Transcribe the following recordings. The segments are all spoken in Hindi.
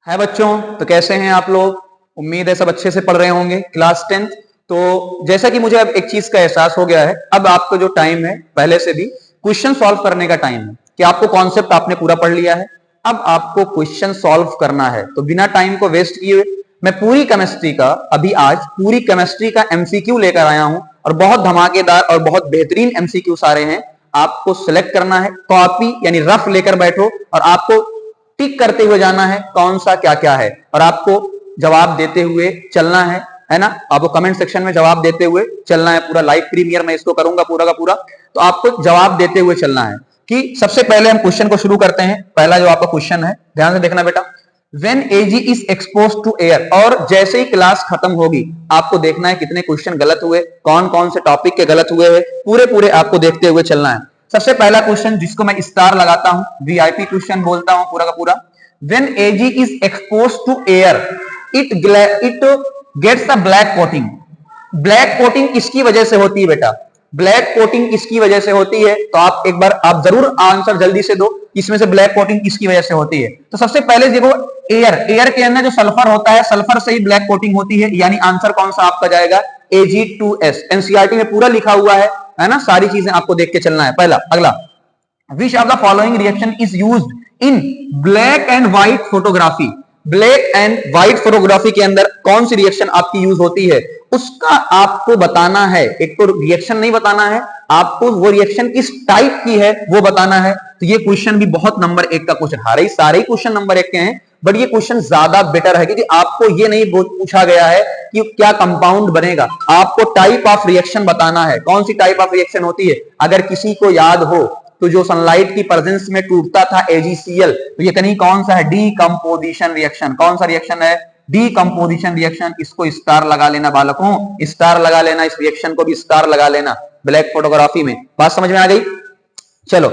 है बच्चों, तो कैसे हैं आप लोग। उम्मीद है सब अच्छे से पढ़ रहे होंगे क्लास 10th। तो जैसा कि मुझे अब एक चीज का एहसास हो गया है, अब आपको जो टाइम है पहले से भी क्वेश्चन सॉल्व करने का टाइम है कि आपको कॉन्सेप्ट आपने पूरा पढ़ लिया है, अब आपको क्वेश्चन सॉल्व करना है। तो बिना टाइम को वेस्ट किए मैं पूरी केमिस्ट्री का अभी आज पूरी केमिस्ट्री का एमसीक्यू लेकर आया हूं और बहुत धमाकेदार और बहुत बेहतरीन एमसीक्यू सारे हैं। आपको सिलेक्ट करना है, कॉपी यानी रफ लेकर बैठो और आपको टिक करते हुए जाना है कौन सा क्या क्या है, और आपको जवाब देते हुए चलना है ना। आपको कमेंट सेक्शन में जवाब देते हुए चलना है। पूरा लाइव प्रीमियर मैं इसको करूंगा पूरा का पूरा, तो आपको जवाब देते हुए चलना है। कि सबसे पहले हम क्वेश्चन को शुरू करते हैं। पहला जो आपका क्वेश्चन है, ध्यान से देखना बेटा। When AG is exposed to air, और जैसे ही क्लास खत्म होगी आपको देखना है कितने क्वेश्चन गलत हुए, कौन कौन से टॉपिक के गलत हुए हैं, पूरे पूरे आपको देखते हुए चलना है। सबसे पहला क्वेश्चन जिसको मैं स्टार लगाता हूं, वीआईपी क्वेश्चन बोलता हूं पूरा का पूरा। When AG is exposed to air, it gets a black coating. Black coating किसकी वजह से होती है बेटा? ब्लैक कोटिंग किसकी वजह से होती है? तो आप एक बार आप जरूर आंसर जल्दी से दो, इसमें से ब्लैक कोटिंग किसकी वजह से होती है। तो सबसे पहले देखो, एयर के अंदर जो सल्फर होता है, सल्फर से ही ब्लैक कोटिंग होती है, यानी आंसर कौन सा आपका जाएगा? Ag2S। एनसीईआरटी में पूरा लिखा हुआ है ना, सारी चीजें आपको देख के चलना है। पहला, अगला, विच of the following reaction is used in black and white photography. Black and white photography के अंदर कौन सी रिएक्शन आपकी यूज होती है, उसका आपको बताना है। एक तो रिएक्शन नहीं बताना है आपको, वो रिएक्शन किस टाइप की है वो बताना है। तो ये क्वेश्चन भी बहुत नंबर 1 का क्वेश्चन, सारे ही क्वेश्चन नंबर 1 के हैं, बट ये क्वेश्चन ज्यादा बेटर है क्योंकि आपको ये नहीं पूछा गया है कि क्या कंपाउंड बनेगा, आपको टाइप ऑफ रिएक्शन बताना है। कौन सी टाइप ऑफ रिएक्शन होती है? अगर किसी को याद हो तो जो सनलाइट की प्रेजेंस में टूटता था AgCl, तो ये कहीं कौन सा है? Decomposition reaction. कौन सा रिएक्शन है? Decomposition reaction. इसको स्टार लगा लेना बालकों, स्टार लगा लेना, इस रिएक्शन को भी स्टार लगा लेना ब्लैक फोटोग्राफी में। बात समझ में आ गई? चलो,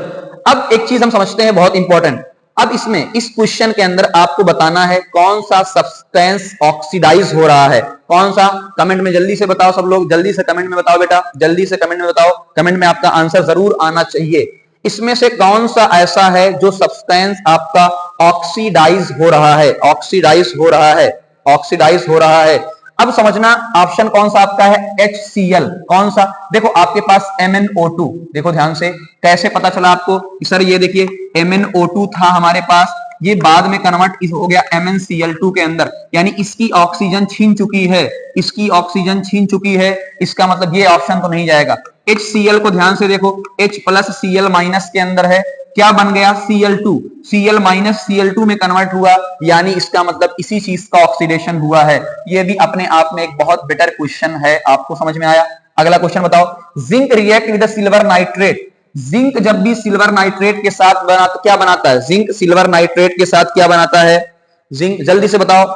अब एक चीज हम समझते हैं बहुत इंपॉर्टेंट। अब इसमें इस क्वेश्चन के अंदर आपको बताना है कौन सा सब्सटेंस ऑक्सीडाइज हो रहा है। कौन सा? कमेंट में जल्दी से बताओ सब लोग, जल्दी से कमेंट में बताओ बेटा, जल्दी से कमेंट में बताओ। कमेंट में आपका आंसर जरूर आना चाहिए। इसमें से कौन सा ऐसा है जो सब्सटेंस आपका ऑक्सीडाइज हो रहा है? ऑक्सीडाइज हो रहा है, ऑक्सीडाइज हो रहा है। अब समझना, ऑप्शन कौन सा आपका है? HCl। कौन सा? देखो आपके पास MnO2, देखो ध्यान से, कैसे पता चला आपको? सर ये देखिए MnO2 था हमारे पास, ये बाद में कन्वर्ट हो गया MnCl2 के अंदर, यानी इसकी ऑक्सीजन छीन चुकी है, इसकी ऑक्सीजन छीन चुकी है। इसका मतलब ये ऑप्शन तो नहीं जाएगा। HCl को ध्यान से देखो, H प्लस Cl माइनस के अंदर है, क्या बन गया? Cl2, Cl माइनस Cl2 में कन्वर्ट हुआ, यानी इसका मतलब इसी चीज का ऑक्सीडेशन हुआ है। ये भी अपने आप में एक बहुत बेटर क्वेश्चन है। आपको समझ में आया? अगला क्वेश्चन बताओ। Zinc react with silver nitrate. Zinc जब भी सिल्वर नाइट्रेट के साथ क्या बनाता है? जिंक सिल्वर नाइट्रेट के साथ क्या बनाता है? जिंक, जल्दी से बताओ।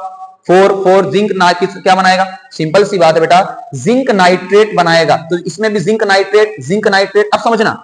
फोर जिंक क्या बनाएगा? सिंपल सी बात है बेटा, जिंक नाइट्रेट बनाएगा। तो इसमें भी जिंक नाइट्रेट, जिंक नाइट्रेट। अब समझना,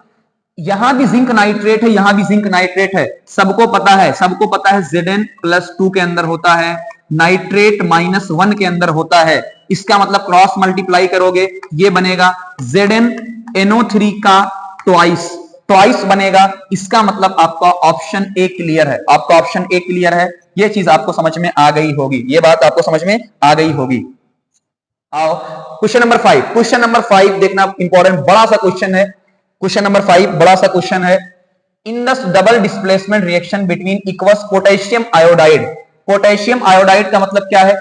यहां भी जिंक नाइट्रेट है, यहां भी जिंक नाइट्रेट है, सबको पता है, सबको पता है Zn+2 के अंदर होता है, नाइट्रेट -1 के अंदर होता है। इसका मतलब क्रॉस मल्टीप्लाई करोगे, ये बनेगा ZnNO3 का ट्वाइस बनेगा। इसका मतलब आपका ऑप्शन ए क्लियर है, आपका ऑप्शन ए क्लियर है। ये चीज आपको समझ में आ गई होगी, ये बात आपको समझ में आ गई होगी। आओ क्वेश्चन नंबर 5। क्वेश्चन नंबर 5 देखना, इंपॉर्टेंट बड़ा सा क्वेश्चन है। क्वेश्चन नंबर 5 बड़ा सा क्वेश्चन है। In the double displacement reaction between aqueous potassium iodide. Potassium iodide का मतलब क्या है?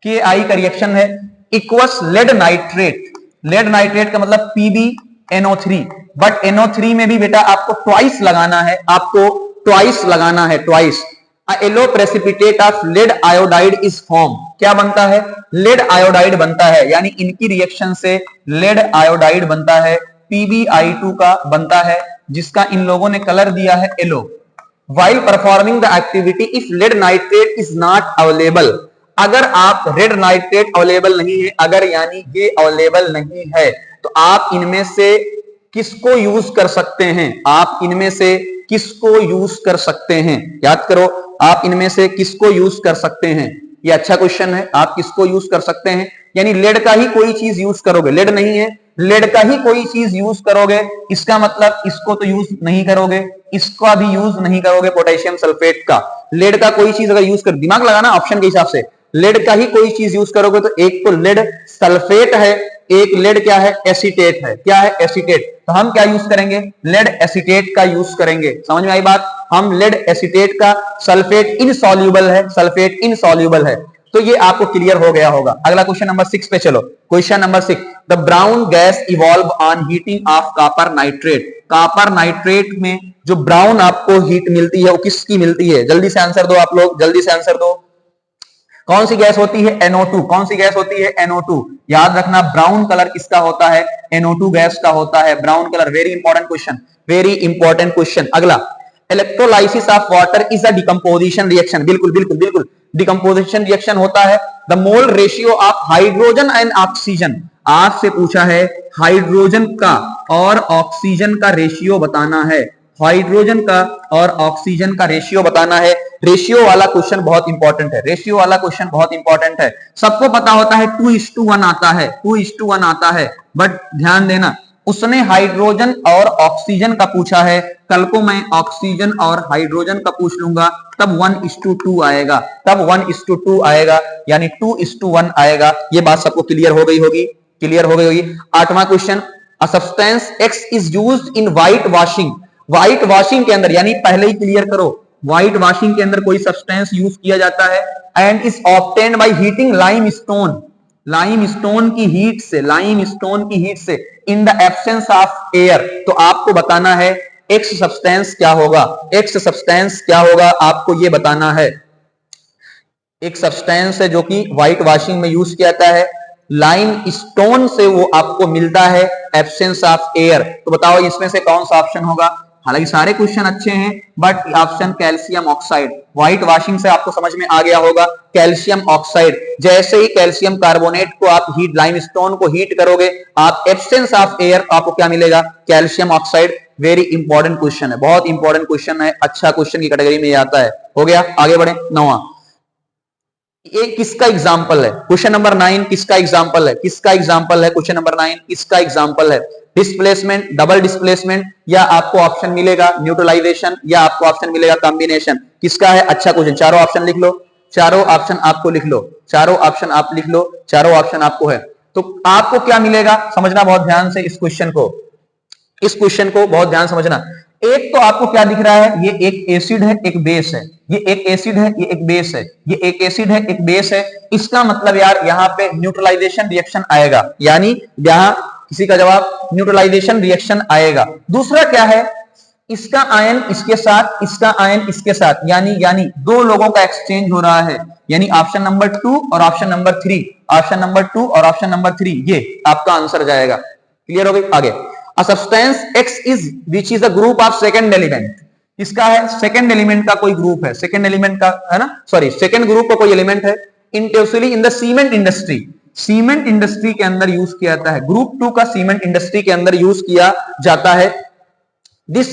KI का रिएक्शन है। Aqueous lead nitrate, lead nitrate का मतलब PbNO3, बट NO3 में भी बेटा आपको ट्वाइस लगाना है, आपको ट्वाइस लगाना है, twice. Yellow precipitate of lead iodide is form. क्या बनता है? लेड आयोडाइड बनता है, यानी इनकी रिएक्शन से लेड आयोडाइड बनता है, PbI2 का बनता है, जिसका इन लोगों ने कलर दिया है yellow. While performing the activity, if lead nitrate is not available, अगर आप रेड नाइट्रेट अवेलेबल नहीं है, अगर यानी ये अवेलेबल नहीं है, तो आप इनमें से किसको यूज कर सकते हैं? आप इनमें से किसको यूज कर सकते हैं? याद करो, आप इनमें से किसको यूज कर सकते हैं? ये अच्छा क्वेश्चन है। आप किसको यूज कर सकते हैं? यानी लेड का ही कोई चीज यूज करोगे, लेड नहीं है, लेड का ही कोई चीज यूज करोगे। इसका मतलब इसको तो यूज नहीं करोगे, इसका भी यूज नहीं करोगे, पोटेशियम सल्फेट का। लेड का कोई चीज अगर यूज कर, दिमाग लगाना ऑप्शन के हिसाब से, लेड का ही कोई चीज यूज करोगे तो एक तो लेड सल्फेट है, एक लेड क्या है, एसीटेट है। क्या है, एसीटेट। तो हम क्या यूज करेंगे, लेड एसीटेट का यूज करेंगे। समझ में आई बात, हम लेड एसीटेट का, सल्फेट इनसॉल्युबल है, सल्फेट इनसॉल्युबल है। तो ये आपको क्लियर हो गया होगा। अगला क्वेश्चन नंबर 6 पे चलो। Question number 6, the brown gas evolve on heating of copper nitrate. Copper nitrate में जो ब्राउन आपको हीट मिलती है वो किसकी मिलती है, जल्दी से आंसर दो आप लोग, जल्दी से आंसर दो। कौन सी गैस होती है, NO2। कौन सी गैस होती है, NO2। याद रखना ब्राउन कलर किसका होता है, NO2 गैस का होता है, brown colour. Very important question, very important question. अगला, electrolysis of water is a decomposition reaction. बिल्कुल बिल्कुल बिल्कुल, डिकम्पोजिशन रिएक्शन होता है। The mole ratio of hydrogen and oxygen, आपसे पूछा है हाइड्रोजन का और ऑक्सीजन का रेशियो बताना है, हाइड्रोजन का और ऑक्सीजन का रेशियो बताना है। रेशियो वाला क्वेश्चन बहुत इंपॉर्टेंट है, रेशियो वाला क्वेश्चन बहुत इंपॉर्टेंट है। सबको पता होता है 2:1 आता है, 2:1 आता है, बट ध्यान देना उसने हाइड्रोजन और ऑक्सीजन का पूछा है, कल को मैं ऑक्सीजन और हाइड्रोजन का पूछ लूंगा तब 1:2 आएगा, तब 1:2 आएगा, यानी 2:1 आएगा। ये बात सबको क्लियर हो गई होगी, क्लियर हो गई होगी। 8वां question, a substance x is used in white washing. White washing के अंदर, यानी पहले ही क्लियर करो, व्हाइट वॉशिंग के अंदर कोई सब्सटेंस यूज किया जाता है and is obtained by heating limestone. Limestone की हीट से, लाइम स्टोन की हीट से, in the absence of air. तो आपको बताना है एक्स सब्सटेंस क्या होगा, एक्स सब्सटेंस क्या होगा आपको ये बताना है। एक सब्सटेंस है जो कि व्हाइट वॉशिंग में यूज किया जाता है, लाइम स्टोन से वो आपको मिलता है एब्सेंस ऑफ एयर। तो बताओ इसमें से कौन सा ऑप्शन होगा। हालांकि सारे क्वेश्चन अच्छे हैं but option calcium oxide, white washing से आपको समझ में आ गया होगा कैल्शियम ऑक्साइड। जैसे ही कैल्शियम कार्बोनेट को आप हीट, लाइमस्टोन को हीट करोगे, आप एब्सेंस ऑफ एयर, आपको क्या मिलेगा, calcium oxide. Very important question है, बहुत इंपॉर्टेंट क्वेश्चन है, अच्छा क्वेश्चन की कैटेगरी में आता है। हो गया, आगे बढ़े। 9वां, ये किसका एग्जाम्पल है, क्वेश्चन नंबर 9 किसका एग्जाम्पल है, किसका एग्जाम्पल है, क्वेश्चन नंबर 9 किसका एग्जाम्पल है। डिस्प्लेसमेंट, डबल डिस्प्लेसमेंट, या आपको ऑप्शन मिलेगा न्यूट्रलाइजेशन, या आपको ऑप्शन मिलेगा कॉम्बिनेशन। किसका है, अच्छा क्वेश्चन। चारों ऑप्शन लिख लो, चारों ऑप्शन आपको लिख लो, चारों ऑप्शन आप लिख लो, चारों ऑप्शन आपको है। तो आपको क्या मिलेगा, समझना बहुत ध्यान से इस क्वेश्चन को, इस क्वेश्चन को बहुत ध्यान समझना। एक तो आपको क्या दिख रहा है, ये एक एसिड है एक बेस है, ये एक एसिड है ये एक बेस है, ये एक एसिड है एक बेस है। इसका मतलब यार यहाँ पे न्यूट्रलाइजेशन रिएक्शन आएगा, यानी यहां किसी का जवाब न्यूट्रलाइजेशन रिएक्शन आएगा। दूसरा क्या है, इसका आयन इसके साथ, इसका आयन इसके साथ, यानी दो लोगों का एक्सचेंज हो रहा है, यानी ऑप्शन नंबर 2 और ऑप्शन नंबर 3, ऑप्शन नंबर 2 और ऑप्शन नंबर 3, ये आपका आंसर जाएगा। क्लियर हो गई, आगे। A substance X is which is a group of second element, इसका है सेकंड एलिमेंट का कोई ग्रुप है, सेकंड एलिमेंट का है ना, सॉरी सेकंड ग्रुप का कोई एलिमेंट है। Intensively in the cement industry, cement industry के अंदर यूज किया जाता है, ग्रुप 2 का सीमेंट इंडस्ट्री के अंदर यूज किया जाता है। This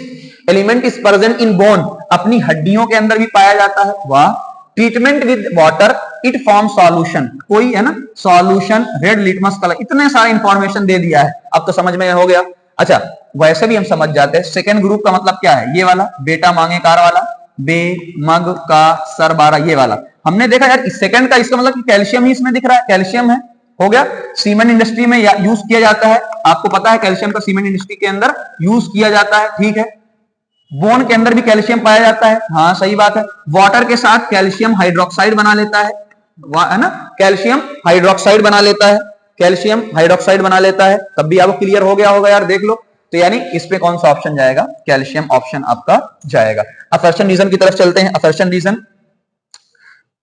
element is present in bone, अपनी हड्डियों के अंदर भी पाया जाता है। वाह। Treatment with water it form solution, कोई है ना सॉल्यूशन, रेड लिटमस कलर, इतने सारे इंफॉर्मेशन दे दिया है, अब तो समझ में हो गया। अच्छा, वैसे भी हम समझ जाते हैं सेकंड ग्रुप का मतलब क्या है, ये वाला बेटा मांगे कार वाला, बे मग का सर बारा, ये वाला हमने देखा यार। सेकंड का इसका मतलब कैल्शियम ही इसमें दिख रहा है, कैल्शियम है। हो गया, सीमेंट इंडस्ट्री में यूज किया जाता है, आपको पता है कैल्शियम का सीमेंट इंडस्ट्री के अंदर यूज किया जाता है, ठीक है। बोन के अंदर भी कैल्शियम पाया जाता है, हाँ सही बात है। वाटर के साथ कैल्शियम हाइड्रोक्साइड बना लेता है ना, कैल्शियम हाइड्रोक्साइड बना लेता है, कैल्शियम हाइड्रोक्साइड बना लेता है। तब भी आपको क्लियर हो गया होगा यार, देख लो। तो यानी इस पे कौन सा ऑप्शन जाएगा, कैल्शियम ऑप्शन आपका जाएगा। असर्शन रीजन की तरफ चलते हैं। असर्शन रीजन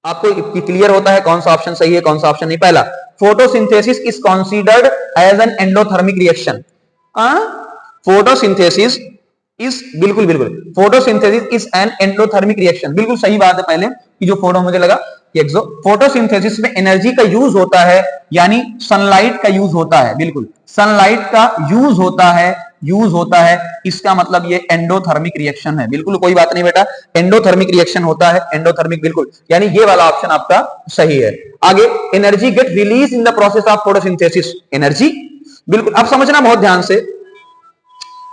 आपको क्लियर होता है कौन सा ऑप्शन सही है कौन सा ऑप्शन नहीं। पहला, photosynthesis is considered as an endothermic reaction. Photosynthesis is, बिल्कुल बिल्कुल, photosynthesis is an endothermic reaction, बिल्कुल सही बात है। पहले कि जो फोटो मुझे लगा कि एक्सो, फोटोसिंथेसिस में एनर्जी का यूज होता है, यानी सनलाइट का यूज होता है, बिल्कुल सनलाइट का यूज होता है, यूज होता है। इसका मतलब ये एंडोथर्मिक रिएक्शन है, बिल्कुल कोई बात नहीं बेटा, एंडोथर्मिक रिएक्शन होता है, एंडोथर्मिक, बिल्कुल, यानी ये वाला ऑप्शन आपका सही है। आगे, energy get release in the process of photosynthesis, energy, बिल्कुल। अब समझना बहुत ध्यान से,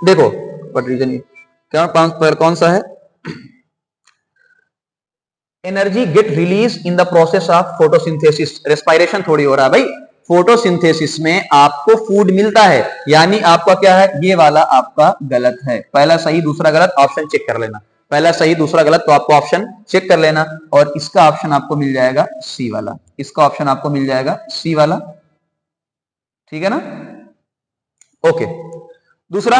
देखो रीजन क्या कौन सा है, energy get release in the process of photosynthesis. Respiration थोड़ी हो रहा है भाई, फोटोसिंथेसिस में आपको फूड मिलता है, यानी आपका क्या है, ये वाला आपका गलत है। पहला सही दूसरा गलत, ऑप्शन चेक कर लेना। पहला सही दूसरा गलत, तो आपको ऑप्शन चेक कर लेना। और इसका ऑप्शन आपको मिल जाएगा सी वाला, इसका ऑप्शन आपको मिल जाएगा सी वाला। ठीक है ना, ओके। दूसरा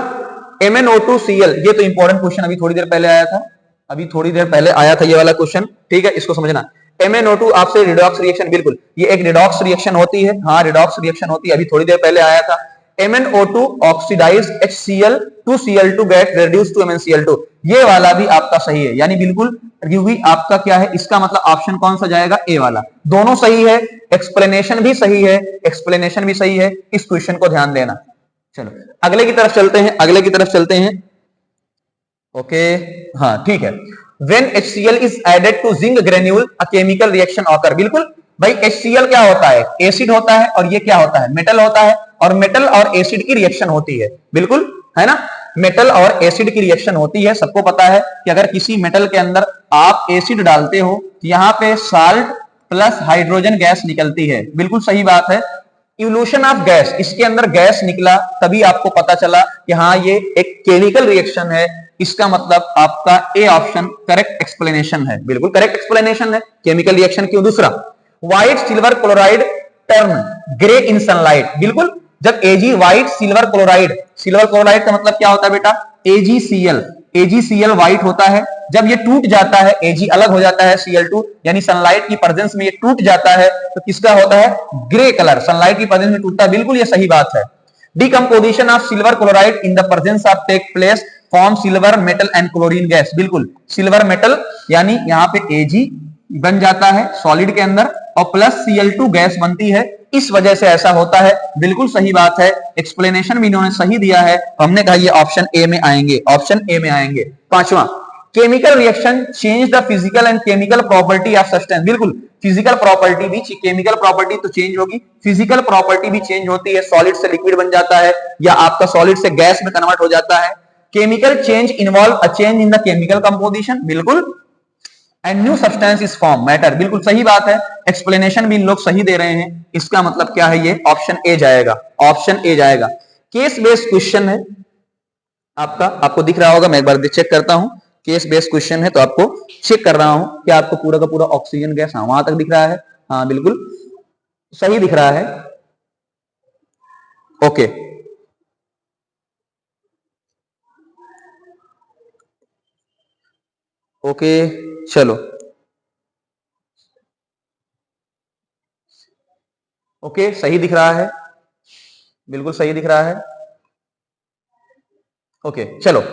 MnO2Cl, ये तो इंपॉर्टेंट क्वेश्चन अभी थोड़ी देर पहले आया था, अभी थोड़ी देर पहले आया था ये वाला क्वेश्चन। ठीक है, इसको समझना। MnO2 आपसे रिडॉक्स रिएक्शन, बिल्कुल ये एक रिडॉक्स रिएक्शन होती है, हाँ रिडॉक्स रिएक्शन होती है, अभी थोड़ी देर पहले आया था। MnO2 oxidise HCl to Cl2 get reduced to MnCl2, ये वाला भी आपका सही है, यानी बिल्कुल यूवी आपका क्या है, इसका मतलब ऑप्शन कौन सा जाएगा, ए वाला। दोनों सही है, एक्सप्लेनेशन भी सही है, एक्सप्लेनेशन भी सही है, इस क्वेश्चन को ध्यान देना। चलो अगले की तरफ चलते हैं, अगले की तरफ चलते हैं। ओके, हाँ ठीक है। When HCl is added to zinc granule, a chemical reaction occur। बिल्कुल भाई, HCl क्या होता है, एसिड होता है, और ये क्या होता है, मेटल होता है, और मेटल और एसिड की रिएक्शन होती है, बिल्कुल है ना। मेटल और एसिड की रिएक्शन होती है, सबको पता है कि अगर किसी मेटल के अंदर आप एसिड डालते हो, यहाँ पे साल्ट प्लस हाइड्रोजन गैस निकलती है, बिल्कुल सही बात है। इवोल्यूशन ऑफ गैस, इसके अंदर गैस निकला, तभी आपको पता चला कि हाँ ये एक केमिकल रिएक्शन है, इसका मतलब आपका ए ऑप्शन करेक्ट एक्सप्लेनेशन है, बिल्कुल करेक्ट एक्सप्लेनेशन है। केमिकल रिएक्शन क्यों। दूसरा, white silver chloride turn grey इन सनलाइट, बिल्कुल जब Ag white silver chloride, silver chloride का मतलब क्या होता है बेटा, AgCl, AgCl व्हाइट होता है, जब ये टूट जाता है, Ag अलग हो जाता है, Cl2 यानी सनलाइट की प्रेजेंस में ये टूट जाता है, तो किसका होता है, ग्रे कलर, सनलाइट की प्रेजेंस में टूटता है, बिल्कुल ये सही बात है। Decomposition of silver chloride in the presence of take place form silver metal and chlorine gas, बिल्कुल सिल्वर मेटल यानी यहाँ पे Ag बन जाता है सॉलिड के अंदर, और प्लस Cl2 गैस बनती है, इस वजह से ऐसा होता है, बिल्कुल सही बात है। एक्सप्लेनेशन भी इन्होंने सही दिया है, हमने कहा ये ऑप्शन ए में आएंगे, ऑप्शन ए में आएंगे। पांचवा, chemical reaction change the physical and chemical property of substance, बिल्कुल फिजिकल प्रॉपर्टी भी, केमिकल प्रॉपर्टी तो चेंज होगी, फिजिकल प्रॉपर्टी भी चेंज होती है, सॉलिड से लिक्विड बन जाता है, या आपका सॉलिड से गैस में कन्वर्ट हो जाता है। Chemical change involve a change in the chemical composition, बिल्कुल, and new substance is form, matter, बिल्कुल सही बात है। एक्सप्लेनेशन भी इन लोग सही दे रहे हैं, इसका मतलब क्या है, ये ऑप्शन ए जाएगा, ऑप्शन ए जाएगा। केस बेस्ड क्वेश्चन है आपका, आपको दिख रहा होगा, मैं एक बार चेक करता हूं, केस बेस्ड क्वेश्चन है, तो आपको चेक कर रहा हूं कि आपको पूरा का पूरा ऑक्सीजन गैस, हाँ वहां तक दिख रहा है, हाँ बिल्कुल सही दिख रहा है। ओके, ओके चलो, ओके सही दिख रहा है, बिल्कुल सही दिख रहा है। ओके चलो,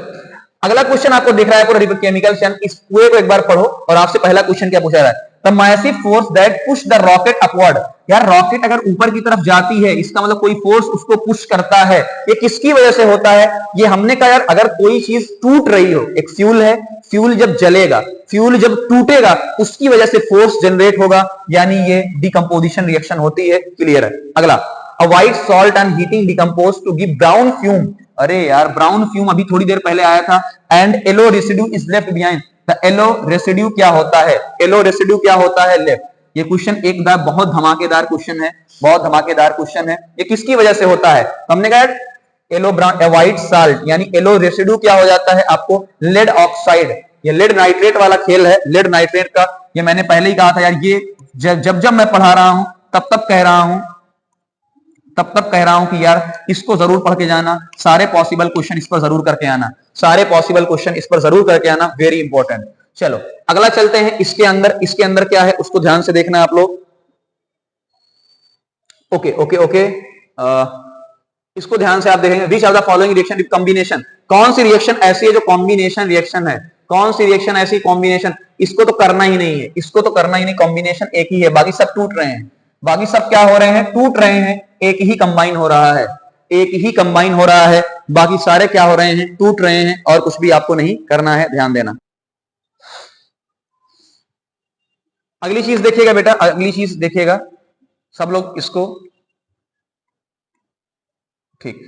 अगला क्वेश्चन आपको दिख रहा है पूरा केमिकल चैन, इस पूरे को एक बार पढ़ो, और आपसे पहला क्वेश्चन क्या पूछा रहा है, the massive force that push the rocket upward. यार रॉकेट अगर ऊपर की तरफ जाती है, इसका मतलब कोई फोर्स उसको पुश करता है, ये किसकी वजह से होता है, ये हमने कहा यार अगर कोई चीज टूट रही हो, एक फ्यूल है, फ्यूल जब जलेगा, फ्यूल जब टूटेगा, उसकी वजह से फोर्स जनरेट होगा, यानी ये डिकम्पोजिशन रिएक्शन होती है, क्लियर है। अगला, a white salt and heating decompose to give brown fume, अरे यार ब्राउन फ्यूम अभी थोड़ी देर पहले आया था, and yellow residue is left behind, the yellow residue क्या होता है, येलो रेसिड्यू क्या होता है, लेफ्ट। ये क्वेश्चन एक बहुत धमाकेदार क्वेश्चन है, बहुत धमाकेदार क्वेश्चन है, ये किसकी वजह से होता है, हमने कहा येलो ब्राउन व्हाइट साल्ट यानी येलो रेसिड्यू क्या हो जाता है आपको, लेड ऑक्साइड, ये लेड नाइट्रेट वाला खेल है, लेड नाइट्रेट का, ये मैंने पहले ही कहा था यार, ये जब जब मैं पढ़ा रहा हूं तब तब कह रहा हूं, तब तक कह रहा हूं कि यार इसको जरूर पढ़ के जाना, सारे पॉसिबल क्वेश्चन इस पर जरूर करके आना, सारे पॉसिबल क्वेश्चन इस पर जरूर करके आना, वेरी इंपॉर्टेंट। चलो अगला चलते हैं, इसके अंदर क्या है उसको ध्यान से देखना आप लोग। ओके ओके ओके, इसको ध्यान से आप देखेंगे, which are the following reaction with combination, कौन सी रिएक्शन ऐसी है जो कॉम्बिनेशन रिएक्शन है, कौन सी रिएक्शन ऐसी कॉम्बिनेशन, इसको तो करना ही नहीं है, इसको तो करना ही नहीं, कॉम्बिनेशन एक ही है, बाकी सब टूट रहे हैं, बाकी सब क्या हो रहे हैं, टूट रहे हैं, एक ही कंबाइन हो रहा है, एक ही कंबाइन हो रहा है, बाकी सारे क्या हो रहे हैं, टूट रहे हैं, और कुछ भी आपको नहीं करना है, ध्यान देना। अगली चीज देखिएगा बेटा, अगली चीज देखिएगा सब लोग, इसको ठीक,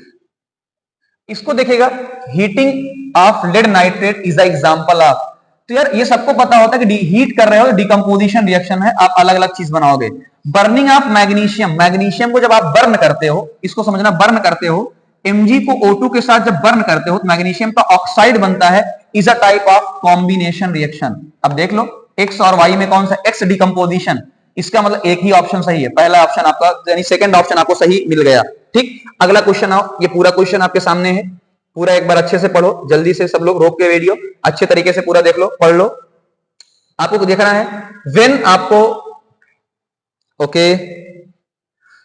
इसको देखिएगा, heating of lead nitrate is the example of, तो यार ये सबको पता होता है कि हीट कर रहे हो डिकम्पोजिशन रिएक्शन है, आप अलग अलग चीज बनाओगे। बर्निंग ऑफ मैग्नीशियम, मैग्नीशियम को जब आप बर्न करते हो, इसको समझना, बर्न करते हो, Mg को O2 के साथ जब बर्न करते हो तो मैग्नीशियम का ऑक्साइड बनता है, is a type of combination reaction. अब देख लो x और y में कौन सा, x डिकम्पोजिशन, इसका मतलब एक ही ऑप्शन सही है, पहला ऑप्शन आपका यानी सेकंड ऑप्शन आपको सही मिल गया। ठीक, अगला क्वेश्चन आओ, ये पूरा क्वेश्चन आपके सामने है, पूरा एक बार अच्छे से पढ़ो, जल्दी से सब लोग रोक के वीडियो अच्छे तरीके से पूरा देख लो, पढ़ लो। आपको देखना है व्हेन आपको, ओके,